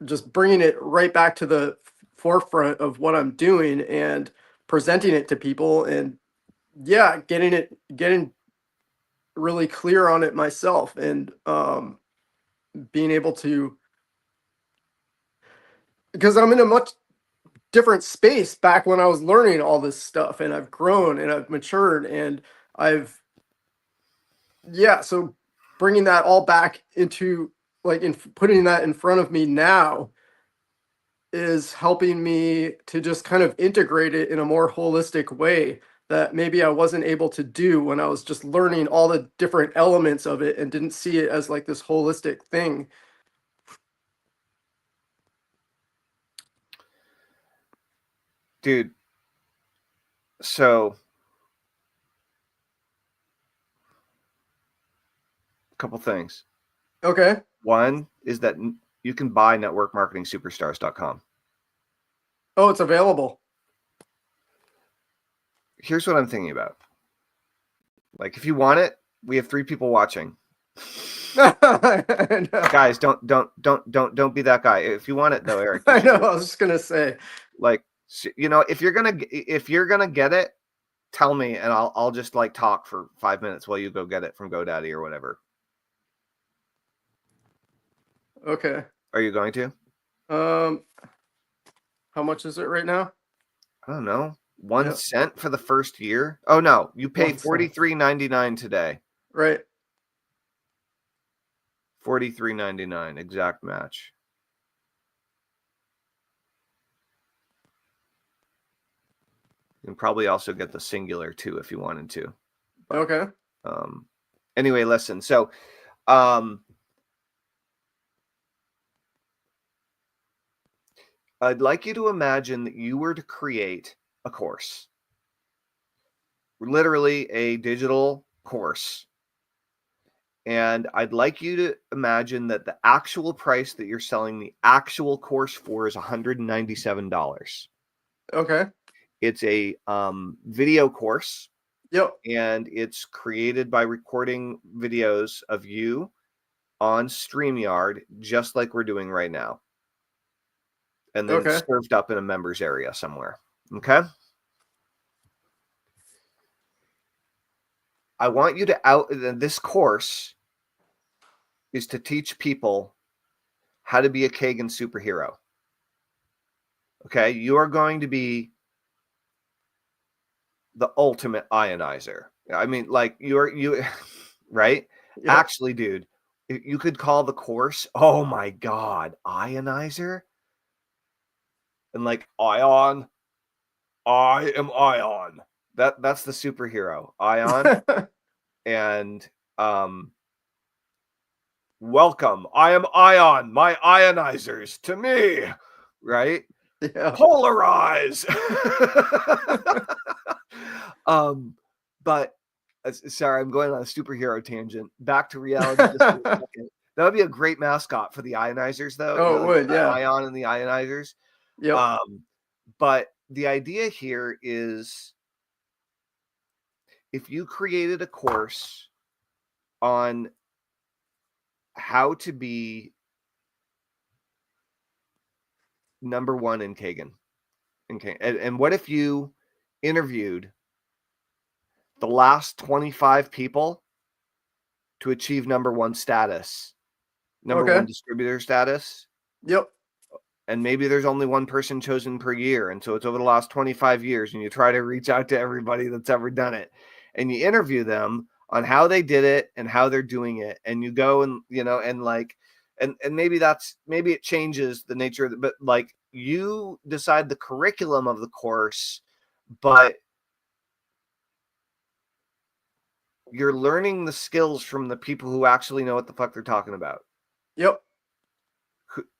just bringing it right back to the forefront of what I'm doing and presenting it to people, and yeah, getting really clear on it myself, and being able to, because I'm in a much different space back when I was learning all this stuff, and I've grown and I've matured, and I've yeah, so bringing that all back into like in putting that in front of me now is helping me to just kind of integrate it in a more holistic way that maybe I wasn't able to do when I was just learning all the different elements of it and didn't see it as like this holistic thing. dude, so a couple things. Okay. One is that you can buy networkmarketingsuperstars.com. Oh, it's available. Here's what I'm thinking about. Like, if you want it, we have 3 people watching. I know. Guys, don't be that guy. If you want it though, Eric, I know. I was just gonna say. like, if you're gonna get it, tell me, and I'll just like talk for 5 minutes while you go get it from GoDaddy or whatever. Okay. Are you going to? Um, how much is it right now? I don't know. 1 Yeah, cent for the first year? Oh no, you pay 1 cent. $43.99 today. Right. $43.99, exact match. You can probably also get the singular too if you wanted to. But, Okay. anyway, listen. So, I'd like you to imagine that you were to create a course, literally a digital course. And I'd like you to imagine that the actual price that you're selling the actual course for is $197. Okay. It's a video course, Yep. and it's created by recording videos of you on StreamYard, just like we're doing right now. And then Okay. it's served up in a members area somewhere. Okay. I want you to this course is to teach people how to be a Kagan superhero. Okay. You are going to be the ultimate ionizer. I mean, like you right? Yep. Actually, dude, You could call the course, oh my God, Ionizer? And like, Ion, I am Ion. That's the superhero, Ion. And welcome, I am Ion, my ionizers to me, right? Yeah. Polarize. But sorry, I'm going on a superhero tangent. Back to reality just for a second. That would be a great mascot for the ionizers, though. Oh, it would, yeah. Ion and the ionizers. Yep. But the idea here is, if you created a course on how to be number one in Kagan, and what if you interviewed the last 25 people to achieve number one status, number one distributor status? Yep. And maybe there's only one person chosen per year. And so it's over the last 25 years, and you try to reach out to everybody that's ever done it. And you interview them on how they did it and how they're doing it. And you go and, and like, and maybe it changes the nature of it, but like, you decide the curriculum of the course, but you're learning the skills from the people who actually know what the fuck they're talking about. Yep.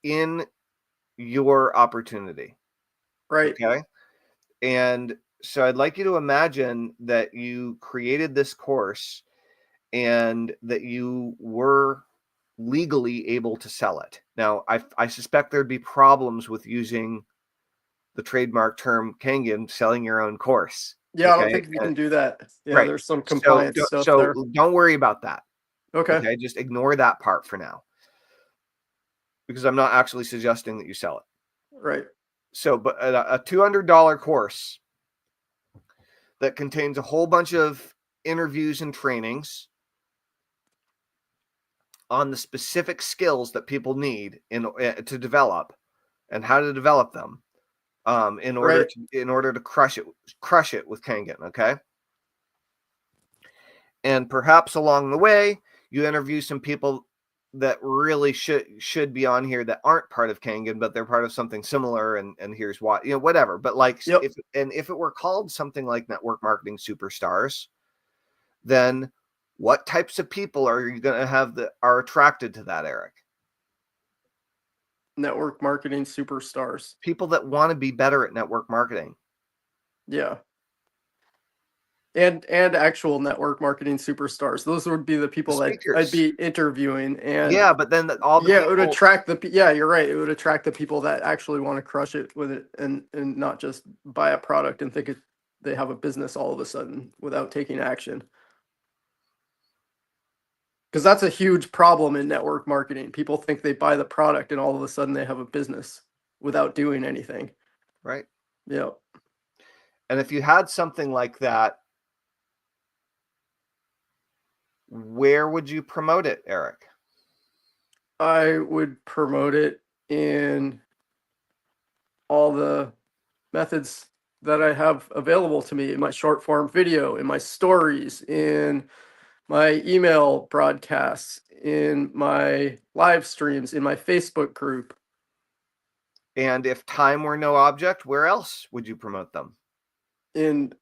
In your opportunity. Right. Okay. And so I'd like you to imagine that you created this course and that you were legally able to sell it. Now, I suspect there'd be problems with using the trademark term Kangen, selling your own course. Yeah, okay? I don't think you can do that. Yeah, right. There's some compliance stuff there. So don't worry about that. Okay. Just ignore that part for now, because I'm not actually suggesting that you sell it. Right. So, but a $200 course that contains a whole bunch of interviews and trainings on the specific skills that people need to develop, and how to develop them, in order to crush it with Kangen. Okay. And perhaps along the way, you interview some people that really should be on here that aren't part of Kangen, but they're part of something similar. And here's why, whatever. But like, if it were called something like Network Marketing Superstars, then what types of people are you going to have that are attracted to that, Eric? Network Marketing Superstars. People that want to be better at network marketing. Yeah. And actual network marketing superstars. Those would be the people that I'd be interviewing. And yeah, but then it would attract you're right. It would attract the people that actually want to crush it with it, and not just buy a product and think they have a business all of a sudden without taking action. Because that's a huge problem in network marketing. People think they buy the product and all of a sudden they have a business without doing anything. Right. Yeah. And if you had something like that, where would you promote it, Eric? I would promote it in all the methods that I have available to me, in my short form video, in my stories, in my email broadcasts, in my live streams, in my Facebook group. And if time were no object, where else would you promote them? In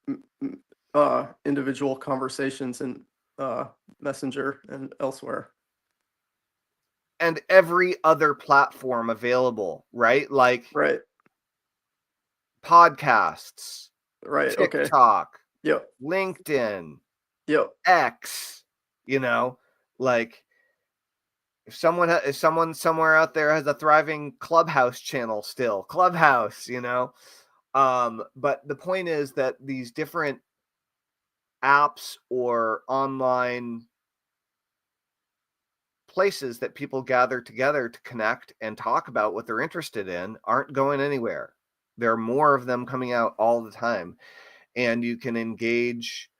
individual conversations and Messenger and elsewhere. And every other platform available, right? Like podcasts, right? TikTok, yep, LinkedIn, yep, X. Like if someone somewhere out there has a thriving Clubhouse channel, still Clubhouse, but the point is that these different apps or online places that people gather together to connect and talk about what they're interested in aren't going anywhere. There are more of them coming out all the time, and you can engage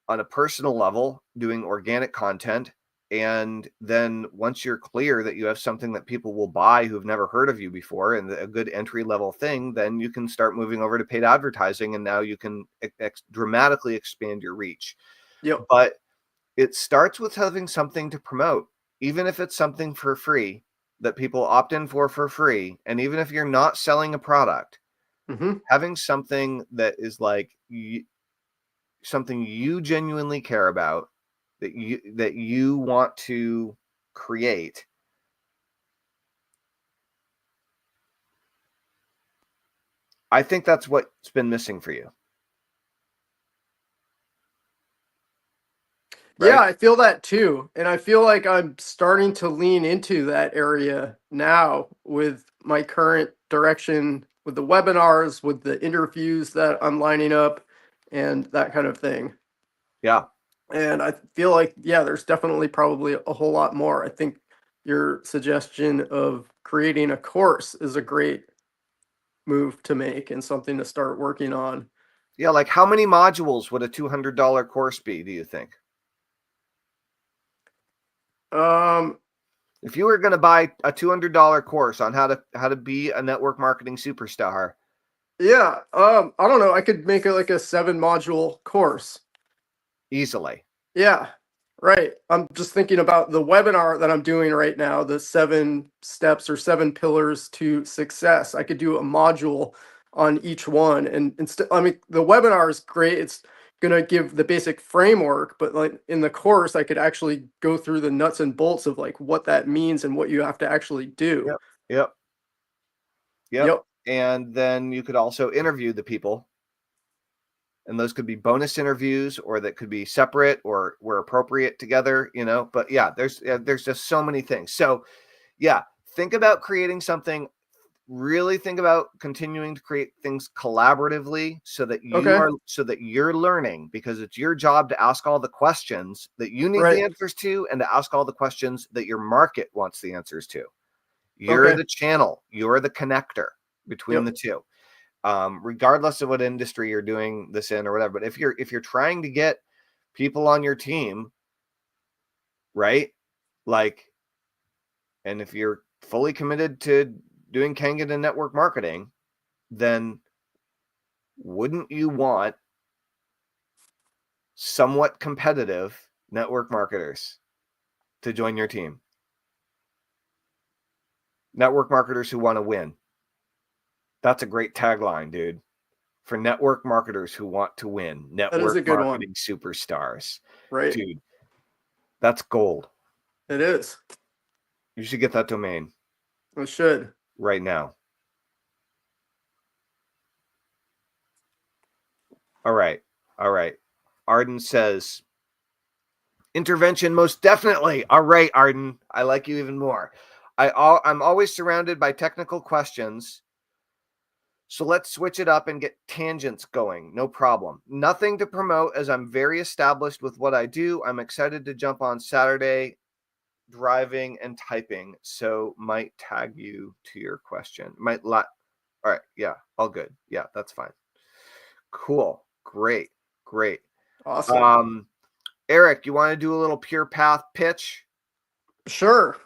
on a personal level doing organic content. And then once you're clear that you have something that people will buy who've never heard of you before, and a good entry level thing, then you can start moving over to paid advertising, and now you can dramatically expand your reach. Yep. But it starts with having something to promote. even if it's something for free that people opt in for free, and even if you're not selling a product, having something that is like something you genuinely care about, that you want to create, I think that's what's been missing for you. Right? Yeah, Right? I feel that too. And I feel like I'm starting to lean into that area now with my current direction, with the webinars, with the interviews that I'm lining up, and that kind of thing. Yeah. And I feel like, yeah, there's definitely probably a whole lot more. I think your suggestion of creating a course is a great move to make and something to start working on. Yeah, like how many modules would a $200 course be, do you think? If you were going to buy a $200 course on how to be a network marketing superstar, yeah, I don't know. I could make it like a 7-module course. Easily. Yeah, right. I'm just thinking about the webinar that I'm doing right now, the 7 steps or 7 pillars to success. I could do a module on each one. And instead, I mean, the webinar is great. It's going to give the basic framework, but like in the course, I could actually go through the nuts and bolts of like what that means and what you have to actually do. Yep. Yep. And then you could also interview the people. And those could be bonus interviews, or that could be separate or where appropriate together, but yeah, there's just so many things. So yeah, think about creating something. Really think about continuing to create things collaboratively so that you're learning, because it's your job to ask all the questions that you need the answers to, and to ask all the questions that your market wants the answers to. You're the channel, you're the connector between the two. Regardless of what industry you're doing this in or whatever. But if you're trying to get people on your team, right? Like, and if you're fully committed to doing Kangen and network marketing, then wouldn't you want somewhat competitive network marketers to join your team? Network marketers who want to win. That's a great tagline, dude. For network marketers who want to win. Network marketing superstars. Right. Dude, that's gold. It is. You should get that domain. I should. Right now. All right. Arden says, intervention, most definitely. All right, Arden. I like you even more. I'm always surrounded by technical questions. So let's switch it up and get tangents going. No problem. Nothing to promote, as I'm very established with what I do. I'm excited to jump on Saturday, driving and typing. So might tag you to your question. All right. Yeah. All good. Yeah, that's fine. Cool. Great. Awesome. Eric, you want to do a little Pure Path pitch? Sure.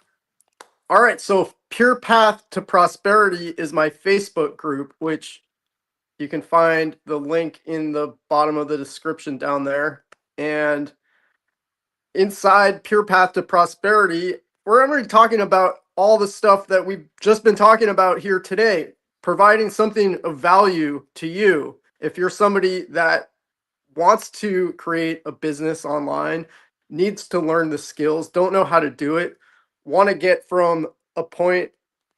All right, so Pure Path to Prosperity is my Facebook group, which you can find the link in the bottom of the description down there. And inside Pure Path to Prosperity, we're already talking about all the stuff that we've just been talking about here today, providing something of value to you. If you're somebody that wants to create a business online, needs to learn the skills, don't know how to do it, want to get from a point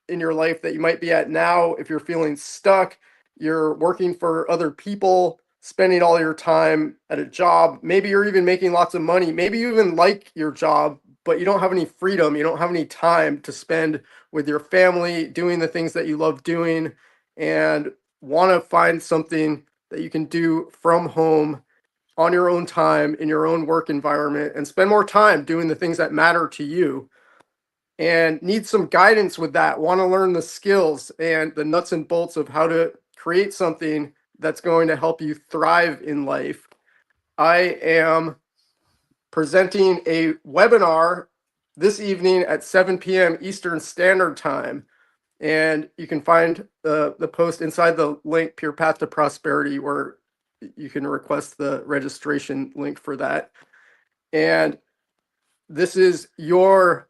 in your life that you might be at now, if you're feeling stuck, you're working for other people, spending all your time at a job, maybe you're even making lots of money, maybe you even like your job, but you don't have any freedom, you don't have any time to spend with your family, doing the things that you love doing, and want to find something that you can do from home on your own time in your own work environment and spend more time doing the things that matter to you, and need some guidance with that, want to learn the skills and the nuts and bolts of how to create something that's going to help you thrive in life, I am presenting a webinar this evening at 7 p.m. Eastern Standard Time. And you can find the post inside the link, Pure Path to Prosperity, where you can request the registration link for that. And this is your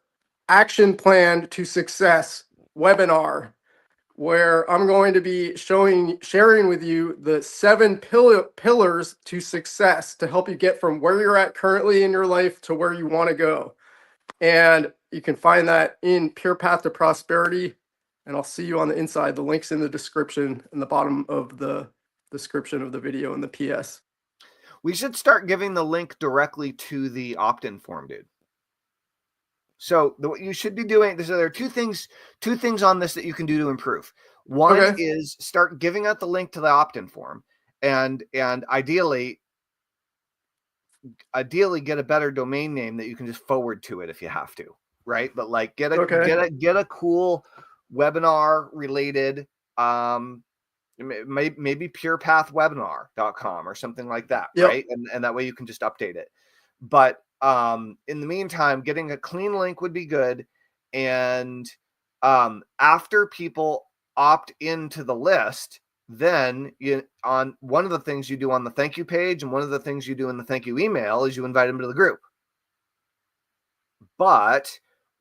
Action Plan to Success webinar, where I'm going to be sharing with you the 7 pillars to success to help you get from where you're at currently in your life to where you want to go. And you can find that in Pure Path to Prosperity. And I'll see you on the inside. The link's in the description in the bottom of the description of the video in the PS. We should start giving the link directly to the opt-in form, dude. So what you should be doing, there are two things on this that you can do to improve. One is start giving out the link to the opt-in form, and ideally get a better domain name that you can just forward to it if you have to, right? But like get a cool webinar related, maybe purepathwebinar.com or something like that, right? And that way you can just update it. But in the meantime, getting a clean link would be good. And after people opt into the list, then on one of the things you do on the thank you page and one of the things you do in the thank you email is you invite them to the group. But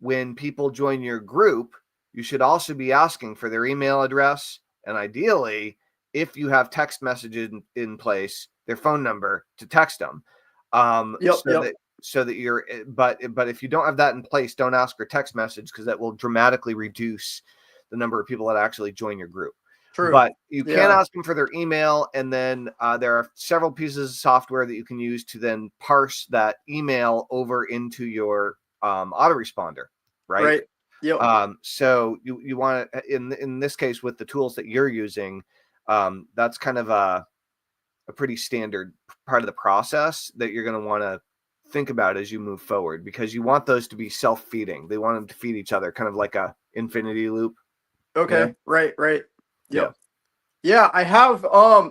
when people join your group, you should also be asking for their email address, and ideally, if you have text messages in place, their phone number to text them. So that you're, but if you don't have that in place, don't ask for text message, because that will dramatically reduce the number of people that actually join your group. True. But you can ask them for their email, and then there are several pieces of software that you can use to then parse that email over into your autoresponder, right? Right. Yep. So you want to, in this case, with the tools that you're using, that's kind of a pretty standard part of the process that you're going to want to think about as you move forward, because you want those to be self-feeding. They want them to feed each other, kind of like a infinity loop. Okay. You know? Right. Yep. Yeah. I have a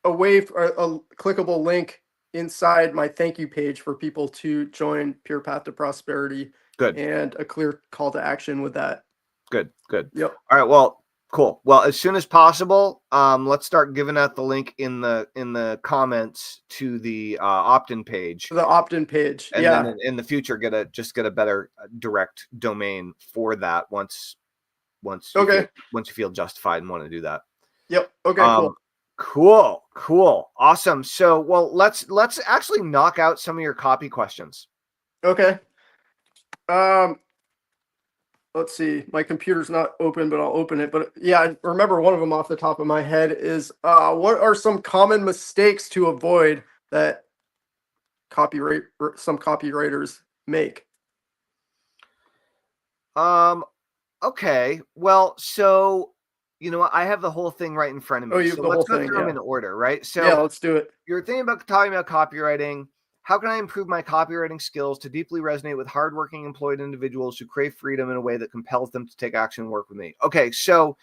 way for a clickable link inside my thank you page for people to join Pure Path to Prosperity. Good. And a clear call to action with that. Good. Yep. All right. Well, cool. Well, as soon as possible, let's start giving out the link in the comments to the opt-in page. The opt-in page. And then in the future, get a better direct domain for that once you feel justified and want to do that. Yep. Okay. Cool. Awesome. So, well, let's actually knock out some of your copy questions. Okay. Let's see. My computer's not open, but I'll open it. But yeah, I remember one of them off the top of my head is what are some common mistakes to avoid that some copywriters make? Okay. Well, so you know what? I have the whole thing right in front of me. Oh, you have so the let's whole go thing, through them in order, right? So yeah, let's do it. You're talking about copywriting. How can I improve my copywriting skills to deeply resonate with hardworking employed individuals who crave freedom in a way that compels them to take action and work with me? Okay, so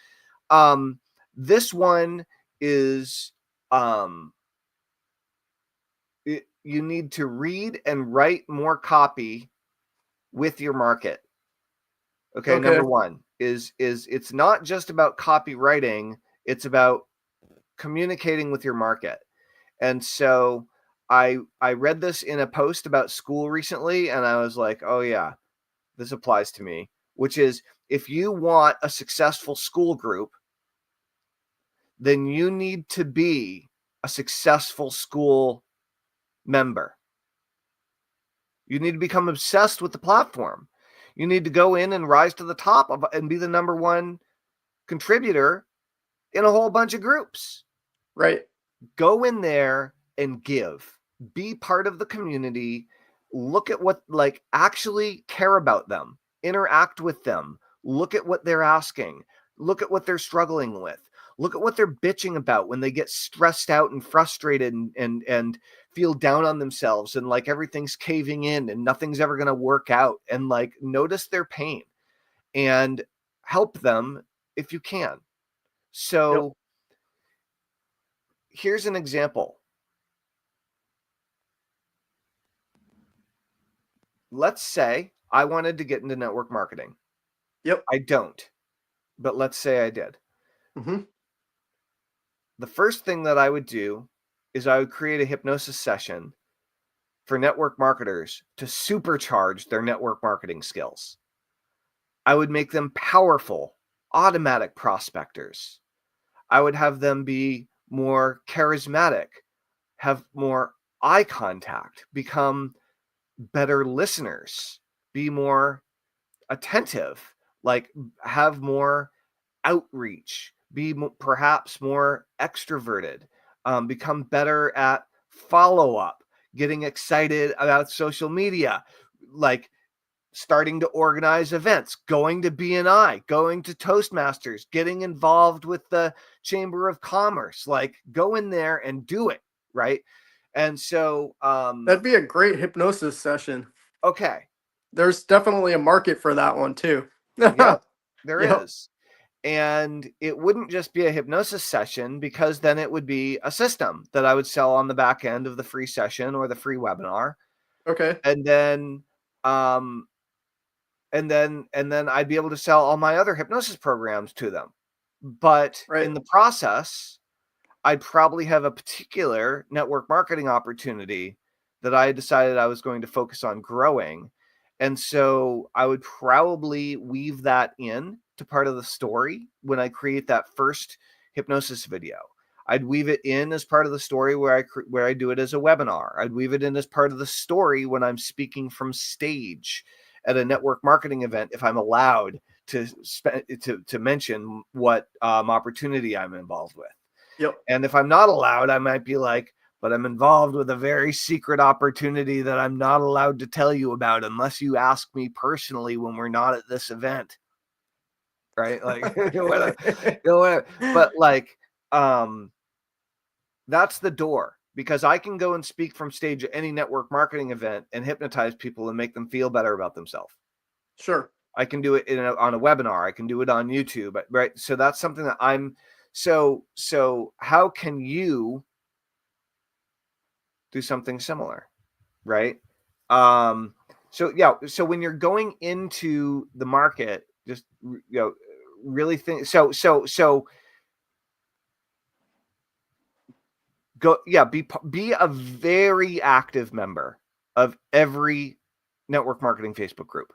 this one is you need to read and write more copy with your market. Okay. Number one is it's not just about copywriting, it's about communicating with your market. And so I read this in a post about school recently, and I was like, oh yeah, this applies to me, which is if you want a successful school group, then you need to be a successful school member. You need to become obsessed with the platform. You need to go in and rise to the top and be the number one contributor in a whole bunch of groups. Right. Go in there and give. Be part of the community. Look at what, actually care about them. Interact with them. Look at what they're asking. Look at what they're struggling with. Look at what they're bitching about when they get stressed out and frustrated and feel down on themselves and like everything's caving in and nothing's ever going to work out. And notice their pain and help them if you can. So here's an example. Let's say I wanted to get into network marketing. Yep. I don't, but let's say I did. Mm-hmm. The first thing that I would do is I would create a hypnosis session for network marketers to supercharge their network marketing skills. I would make them powerful, automatic prospectors. I would have them be more charismatic, have more eye contact, become better listeners, be more attentive, like have more outreach, be perhaps more extroverted, become better at follow up, getting excited about social media, like starting to organize events, going to BNI, going to Toastmasters, getting involved with the Chamber of Commerce, like go in there and do it, right? And so, That'd be a great hypnosis session. okay, There's definitely a market for that one too. yep, there Yep. is. And it wouldn't just be a hypnosis session, because then it would be a system that I would sell on the back end of the free session or the free webinar. Okay. And then, um, and then I'd be able to sell all my other hypnosis programs to them. But Right. in the process, I'd probably have a particular network marketing opportunity that I decided I was going to focus on growing. And so I would probably weave that in to part of the story when I create that first hypnosis video. I'd weave it in as part of the story where I do it as a webinar. I'd weave it in as part of the story when I'm speaking from stage at a network marketing event, if I'm allowed to mention what opportunity I'm involved with. Yep. And if I'm not allowed, I might be like, but I'm involved with a very secret opportunity that I'm not allowed to tell you about unless you ask me personally when we're not at this event. Right? Like, whatever. Whatever. But like, that's the door, because I can go and speak from stage at any network marketing event and hypnotize people and make them feel better about themselves. Sure. I can do it on a webinar. I can do it on YouTube, right? So that's something that I'm, so how can you do something similar, right? So when you're going into the market, just, really think, so go, be a very active member of every network marketing Facebook group.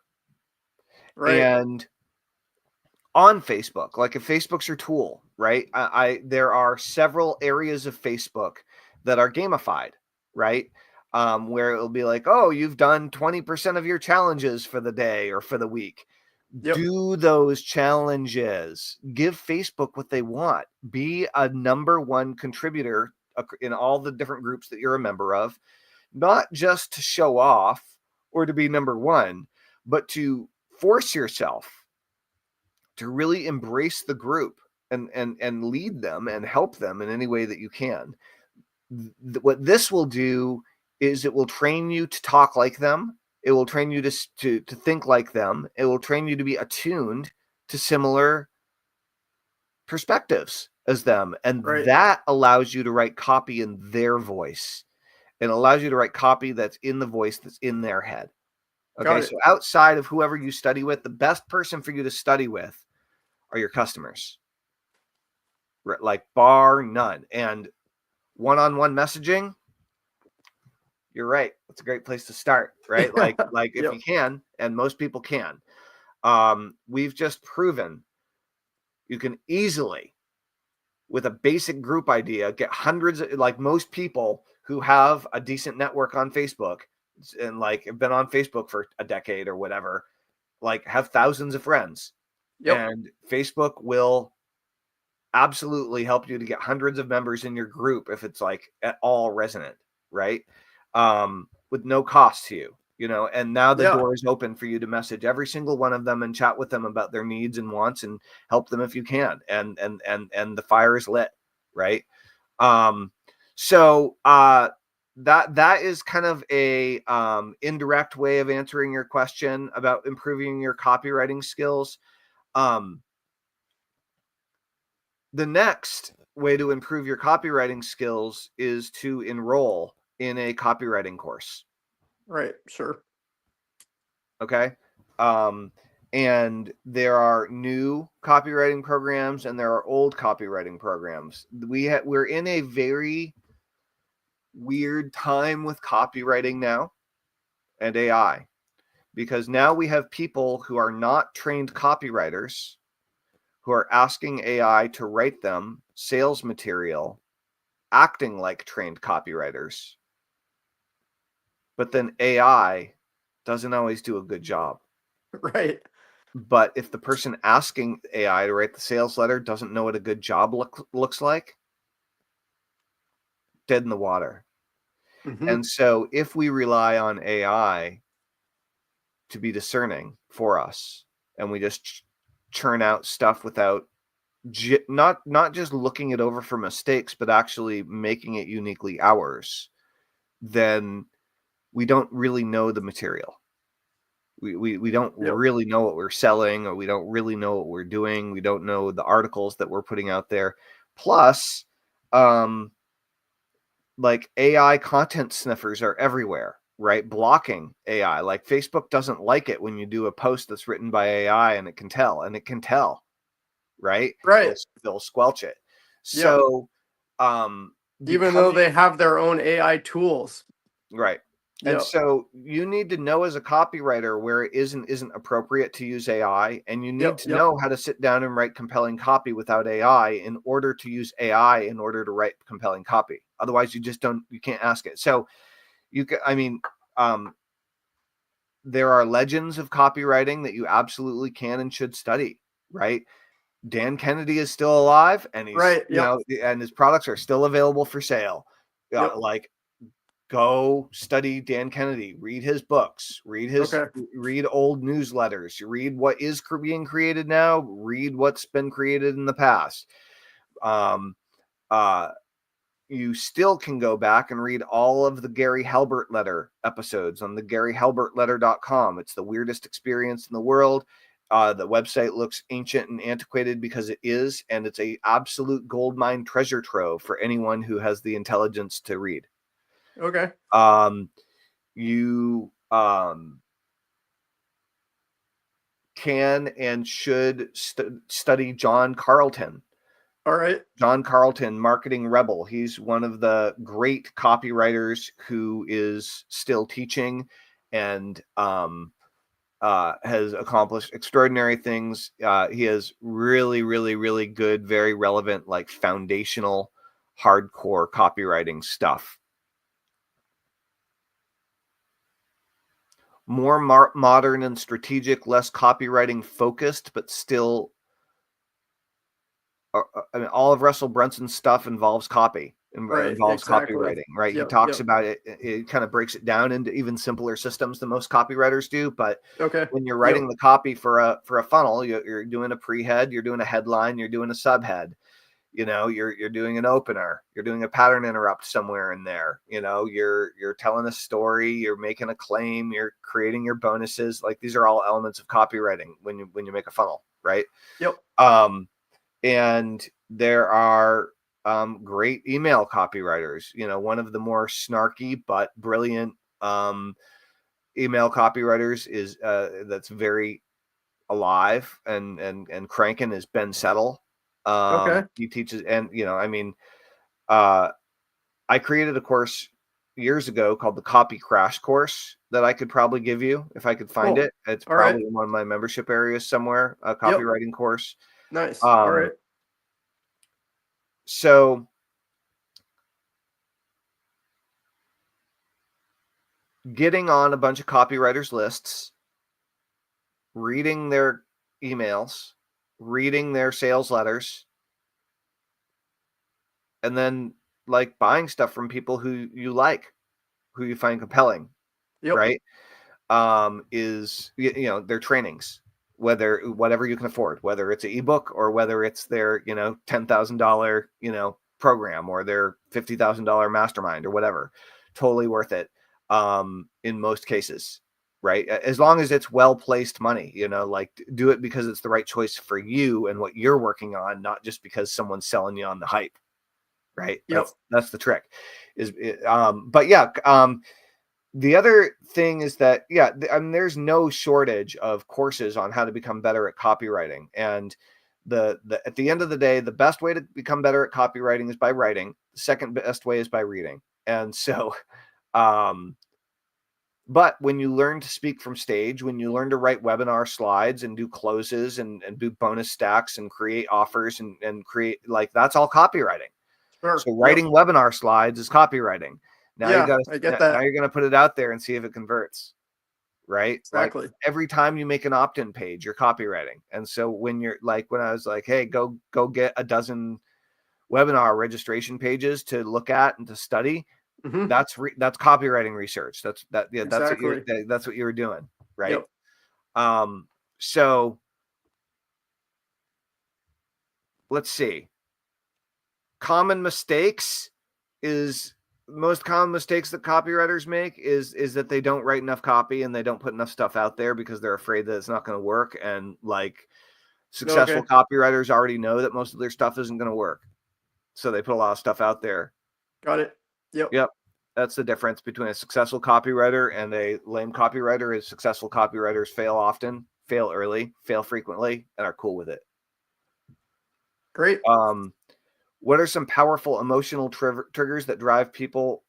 Right. And on Facebook, like if Facebook's your tool, right? There are several areas of Facebook that are gamified, right? Where it'll be like, oh, you've done 20% of your challenges for the day or for the week. Yep. Do those challenges. Give Facebook what they want. Be a number one contributor in all the different groups that you're a member of, not just to show off or to be number one, but to force yourself to really embrace the group and lead them and help them in any way that you can. What this will do is it will train you to talk like them. It will train you to think like them. It will train you to be attuned to similar perspectives as them. And Right. that allows you to write copy in their voice. It allows you to write copy that's in the voice that's in their head. Okay, so outside of whoever you study with, the best person for you to study with are your customers, like bar none. And one-on-one messaging, you're right, that's a great place to start, right? Like if Yep. you can, and most people can, we've just proven you can easily, with a basic group idea, get hundreds of, like most people who have a decent network on Facebook and like have been on Facebook for a decade or whatever, like have thousands of friends. Yep. And Facebook will absolutely help you to get hundreds of members in your group if it's like at all resonant, right? With no cost to you, and now the Yeah. door is open for you to message every single one of them and chat with them about their needs and wants and help them if you can. And the fire is lit, right? So that is kind of a indirect way of answering your question about improving your copywriting skills. The next way to improve your copywriting skills is to enroll in a copywriting course. Right. Sure. Okay. And there are new copywriting programs and there are old copywriting programs. We're in a very weird time with copywriting now and AI, because now we have people who are not trained copywriters who are asking AI to write them sales material, acting like trained copywriters. But then AI doesn't always do a good job. Right. But if the person asking AI to write the sales letter doesn't know what a good job looks like, dead in the water. Mm-hmm. And so if we rely on AI to be discerning for us, and we just churn out stuff without not just looking it over for mistakes, but actually making it uniquely ours, then we don't really know the material. We don't Yep. really know what we're selling, or we don't really know what we're doing. We don't know the articles that we're putting out there. Plus, like AI content sniffers are everywhere, right? Blocking AI. Like Facebook doesn't like it when you do a post that's written by AI, and it can tell, right? Right. They'll squelch it. Yep. So, Even though they becoming have their own AI tools. right. And Yep. so you need to know as a copywriter where it isn't appropriate to use AI, and you need Yep. to Yep. know how to sit down and write compelling copy without AI in order to use AI in order to write compelling copy. Otherwise, you can't ask it. So there are legends of copywriting that you absolutely can and should study, right? Dan Kennedy is still alive, and he's, Right. Yep. and his products are still available for sale. Yep. Like, go study Dan Kennedy, read his books, read Okay. old newsletters, read what is being created now, read what's been created in the past. You still can go back and read all of the Gary Halbert letter episodes on the GaryHalbertLetter.com. It's the weirdest experience in the world. The website looks ancient and antiquated because it is, and it's a absolute goldmine treasure trove for anyone who has the intelligence to read. Okay. You can and should study John Carlton. All right. John Carlton, Marketing Rebel. He's one of the great copywriters who is still teaching and has accomplished extraordinary things. He has really, really, really good, very relevant, like foundational, hardcore copywriting stuff. More modern and strategic, less copywriting focused, but still, I mean, all of Russell Brunson's stuff involves copy and Right. involves Exactly. copywriting, right? He Yep. talks Yep. about it. It kind of breaks it down into even simpler systems than most copywriters do. But Okay. when you're Yep. writing the copy for a funnel, you're doing a pre-head, you're doing a headline, you're doing a subhead. You're doing an opener, you're doing a pattern interrupt somewhere in there. You're telling a story, you're making a claim, you're creating your bonuses. Like, these are all elements of copywriting when you make a funnel, right? Yep. And there are great email copywriters. One of the more snarky but brilliant email copywriters is that's very alive and cranking is Ben Settle. Okay. He teaches, and I created a course years ago called the Copy Crash Course that I could probably give you if I could find Cool. it. It's All right. probably in one of my membership areas somewhere, a Yep. copywriting course. Nice. All right. So getting on a bunch of copywriters lists, reading their emails, reading their sales letters, and then like buying stuff from people who you like, who you find compelling, Yep. right? Is their trainings, whatever you can afford, whether it's an ebook or whether it's their $10,000 program or their $50,000 mastermind or whatever, totally worth it. In most cases, right? As long as it's well placed money, like do it because it's the right choice for you and what you're working on, not just because someone's selling you on the hype, right? Yep. That's the trick. But yeah. The other thing is that, there's no shortage of courses on how to become better at copywriting. And at the end of the day, the best way to become better at copywriting is by writing. The second best way is by reading. And so, But when you learn to speak from stage, when you learn to write webinar slides and do closes and do bonus stacks and create offers and create, like, that's all copywriting. Sure. So writing webinar slides is copywriting. Now Yeah, I get that. now you're going to put it out there and see if it converts, right? Like, Exactly. every time you make an opt-in page, you're copywriting. And so when you're like, when I was like, hey, go get a dozen webinar registration pages to look at and to study, Hmm. that's copywriting research. That's Exactly. what you were doing, right? Yep. So let's see. Common mistakes is most common mistakes that copywriters make is that they don't write enough copy and they don't put enough stuff out there because they're afraid that it's not going to work. And like, successful Okay. copywriters already know that most of their stuff isn't going to work, so they put a lot of stuff out there. Got it. Yep. Yep. That's the difference between a successful copywriter and a lame copywriter. Is successful copywriters fail often, fail early, fail frequently, and are cool with it. Great. What are some powerful emotional triggers that drive people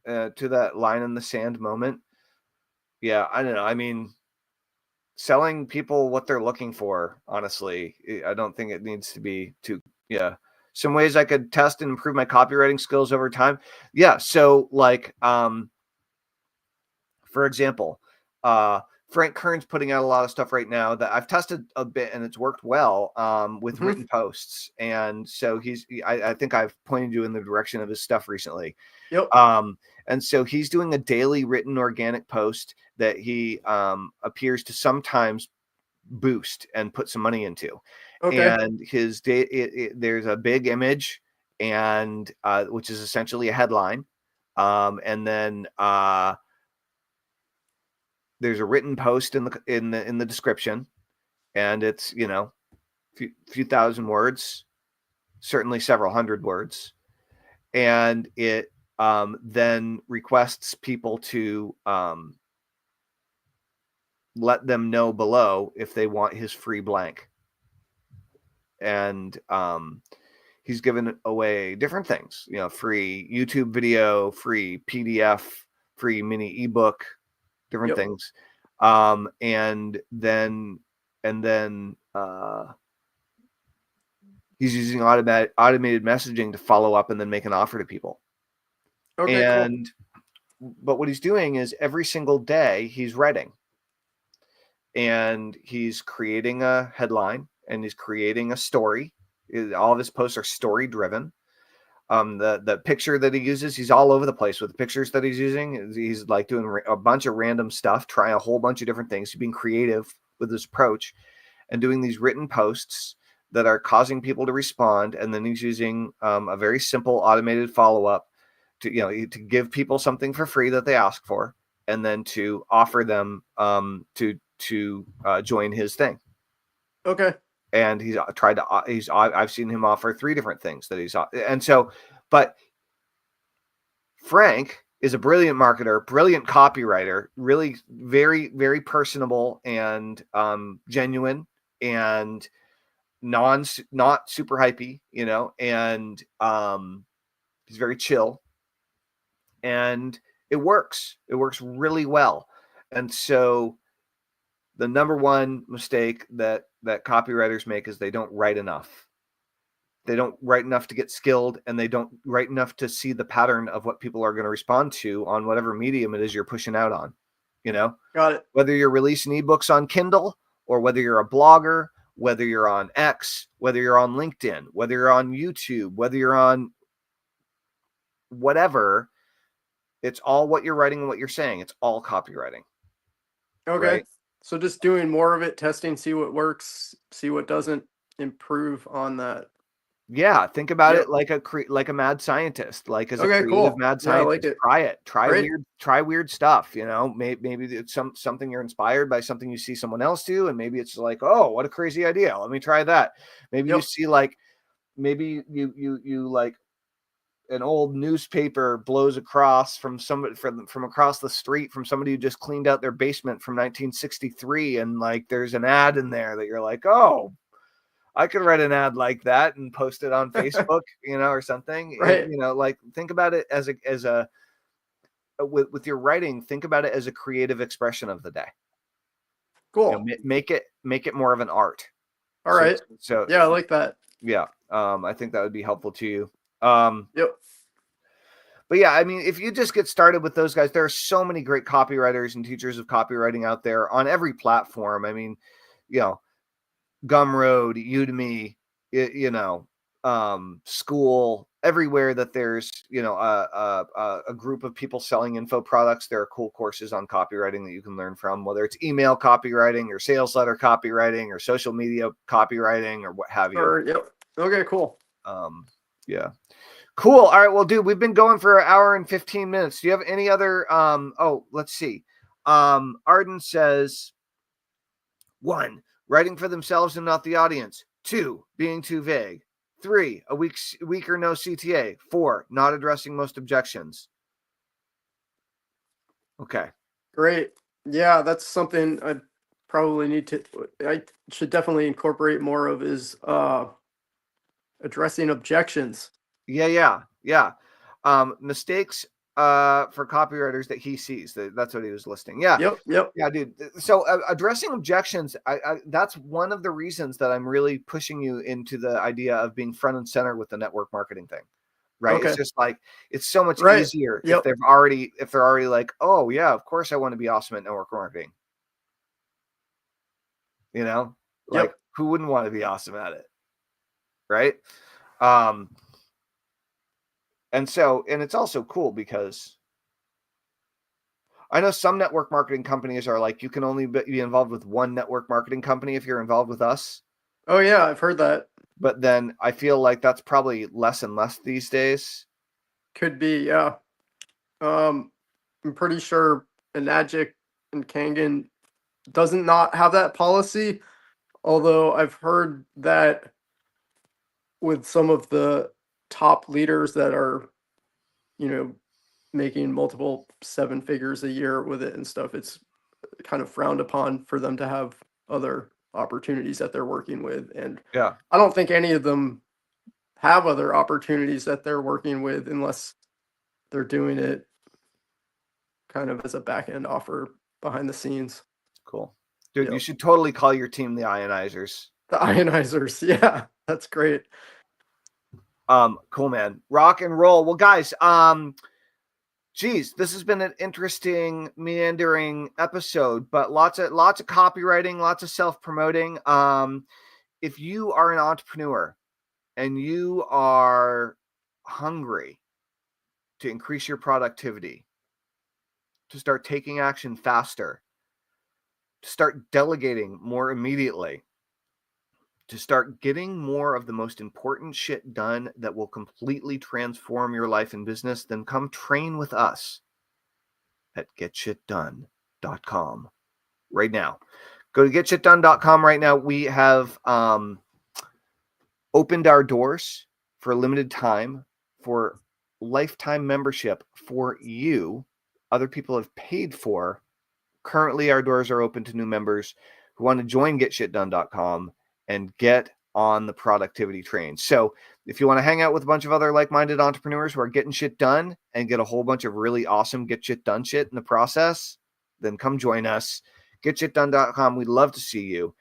to that line in the sand moment? Yeah, I don't know. I mean, selling people what they're looking for, honestly, I don't think it needs to be too, yeah. Some ways I could test and improve my copywriting skills over time. Yeah. So like, for example, Frank Kern's putting out a lot of stuff right now that I've tested a bit and it's worked well with written posts. And so I think I've pointed you in the direction of his stuff recently. Yep. And so he's doing a daily written organic post that he appears to sometimes boost and put some money into. Okay. And his there's a big image, and which is essentially a headline. And then there's a written post in the description, and it's, you know, few thousand words, certainly several hundred words, and it then requests people to let them know below if they want his free blank. And he's given away different things, you know, free YouTube video, free PDF, free mini ebook, different things. And then he's using automated messaging to follow up and then make an offer to people. Okay, and but what he's doing is every single day he's writing, and he's creating a headline, and he's creating a story. All of his posts are story driven. The picture that he uses, he's all over the place with the pictures that he's using. He's like doing a bunch of random stuff, trying a whole bunch of different things. He's being creative with his approach and doing these written posts that are causing people to respond. And then he's using a very simple automated follow-up to, you know, to give people something for free that they ask for, and then to offer them to join his thing. Okay. And I've seen him offer 3 different things that and so, but Frank is a brilliant marketer, brilliant copywriter, really very, very personable and genuine, and not super hypey, you know, and he's very chill, and it works really well. And so the number one mistake that copywriters make is they don't write enough. They don't write enough to get skilled, and they don't write enough to see the pattern of what people are going to respond to on whatever medium it is you're pushing out on. You know, got it. Whether you're releasing ebooks on Kindle, or whether you're a blogger, whether you're on X, whether you're on LinkedIn, whether you're on YouTube, whether you're on whatever, it's all what you're writing and what you're saying. It's all copywriting. Okay. Right? So just doing more of it, testing, see what works, see what doesn't, improve on that. Yeah, think about it like a mad scientist, like as a Okay, creative cool. mad Yeah, I like scientist. it. Try it. Great. Try weird stuff. You know, maybe it's something you're inspired by, something you see someone else do, and maybe it's like, oh, what a crazy idea. Let me try that. Maybe you see, like, maybe you like an old newspaper blows across from somebody from across the street from somebody who just cleaned out their basement from 1963, and like there's an ad in there that you're like, oh, I could write an ad like that and post it on Facebook, you know, or something. Right. You know, like, think about it as a with your writing, think about it as a creative expression of the day. Cool. Make it more of an art. All right. So yeah, I like that. Yeah. I think that would be helpful to you. Yep. But yeah, I mean, if you just get started with those guys, there are so many great copywriters and teachers of copywriting out there on every platform. I mean, Gumroad, Udemy, School, everywhere that there's, a group of people selling info products, there are cool courses on copywriting that you can learn from, whether it's email copywriting or sales letter copywriting or social media copywriting or what have you. Yep. Okay, cool. Yeah. Cool. All right. Well, dude, we've been going for an hour and 15 minutes. Do you have any other, let's see. Arden says, 1, writing for themselves and not the audience. 2, being too vague. 3, a weak or no CTA. 4, not addressing most objections. Okay. Great. Yeah, that's something I should definitely incorporate more of, is addressing objections. Yeah. Mistakes for copywriters that he sees. That's what he was listing. Yeah. Yep. Yeah, dude. So addressing objections, that's one of the reasons that I'm really pushing you into the idea of being front and center with the network marketing thing. Right. Okay. It's just like, it's so much easier Yep. if they're already like, oh yeah, of course I want to be awesome at network marketing. Like, who wouldn't want to be awesome at it? Right. And it's also cool because I know some network marketing companies are like, you can only be involved with one network marketing company if you're involved with us. Oh yeah, I've heard that. But then I feel like that's probably less and less these days. Could be, yeah. I'm pretty sure Enagic and Kangen doesn't not have that policy, although I've heard that with some of the top leaders that are, making multiple 7 figures a year with it and stuff, it's kind of frowned upon for them to have other opportunities that they're working with. And yeah, I don't think any of them have other opportunities that they're working with unless they're doing it kind of as a back end offer behind the scenes. Cool. Dude, You should totally call your team the Ionizers. The Ionizers. Yeah, that's great. Cool, man. Rock and roll. Well, guys, geez, this has been an interesting, meandering episode, but lots of copywriting, lots of self-promoting. If you are an entrepreneur and you are hungry to increase your productivity, to start taking action faster, to start delegating more immediately, to start getting more of the most important shit done that will completely transform your life and business, then come train with us at getshitdone.com right now. Go to getshitdone.com right now. We have opened our doors for a limited time for lifetime membership for you. Other people have paid for. Currently, our doors are open to new members who want to join getshitdone.com and get on the productivity train. So if you want to hang out with a bunch of other like-minded entrepreneurs who are getting shit done and get a whole bunch of really awesome get shit done shit in the process, then come join us. Getshitdone.com. We'd love to see you.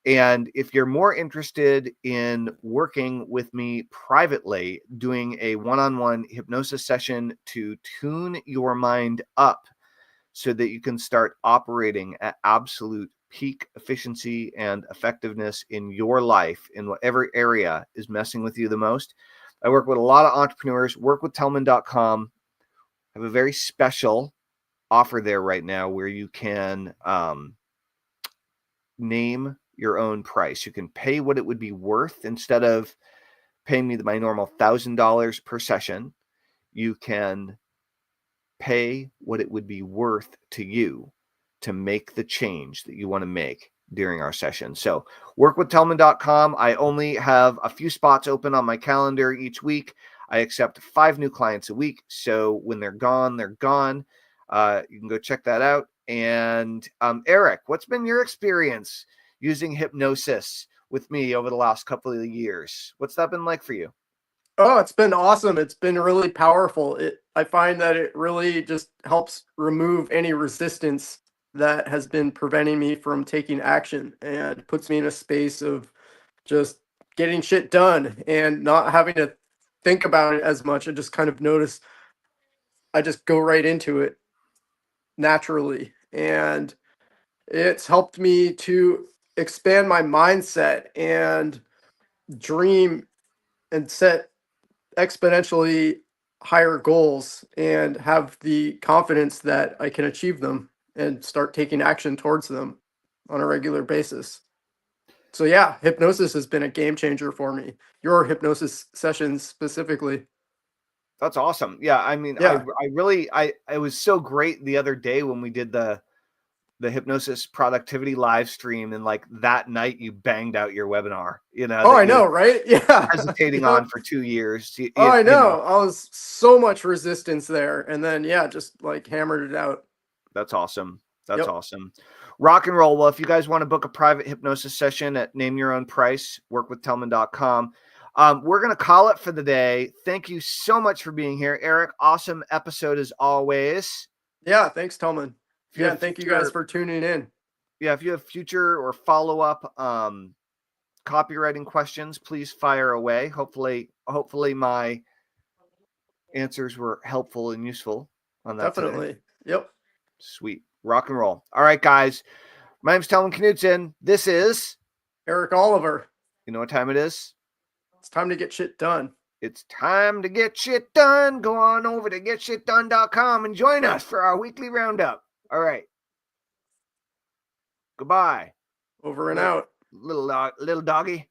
And if you're more interested in working with me privately, doing a one-on-one hypnosis session to tune your mind up so that you can start operating at absolute peak efficiency and effectiveness in your life in whatever area is messing with you the most. I work with a lot of entrepreneurs. Work with Tellman.com. I have a very special offer there right now where you can name your own price. You can pay what it would be worth instead of paying me my normal $1,000 per session. You can pay what it would be worth to you to make the change that you want to make during our session. So work with Tellman.com. I only have a few spots open on my calendar each week. I accept 5 new clients a week. So when they're gone, they're gone. You can go check that out. And Eric, what's been your experience using hypnosis with me over the last couple of years? What's that been like for you? Oh, it's been awesome. It's been really powerful. I find that it really just helps remove any resistance that has been preventing me from taking action, and puts me in a space of just getting shit done and not having to think about it as much. I just kind of notice I just go right into it naturally. And it's helped me to expand my mindset and dream and set exponentially higher goals and have the confidence that I can achieve them and start taking action towards them on a regular basis. So yeah, hypnosis has been a game changer for me. Your hypnosis sessions specifically. That's awesome. Yeah, I mean, Yeah. I really, it was so great the other day when we did the hypnosis productivity live stream, and like that night you banged out your webinar, Oh, that I you know, right? Yeah. hesitating on Yep. for 2 years. Oh, I know. I was so much resistance there, and then yeah, just like hammered it out. That's awesome. That's Yep. awesome. Rock and roll. Well, if you guys want to book a private hypnosis session at name your own price, workwithtellman.com. We're going to call it for the day. Thank you so much for being here, Eric. Awesome episode as always. Yeah, thanks, Tellman. If you Yeah, have and thank you guys future, for tuning in. yeah, if you have future or follow-up copywriting questions, please fire away. Hopefully my answers were helpful and useful on that today. Definitely. Yep. Sweet. Rock and roll. All right, guys. My name's Tellman Knudson. This is Eric Oliver. You know what time it is? It's time to get shit done. It's time to get shit done. Go on over to getshitdone.com and join us for our weekly roundup. All right. Goodbye. Over and out. Little doggy.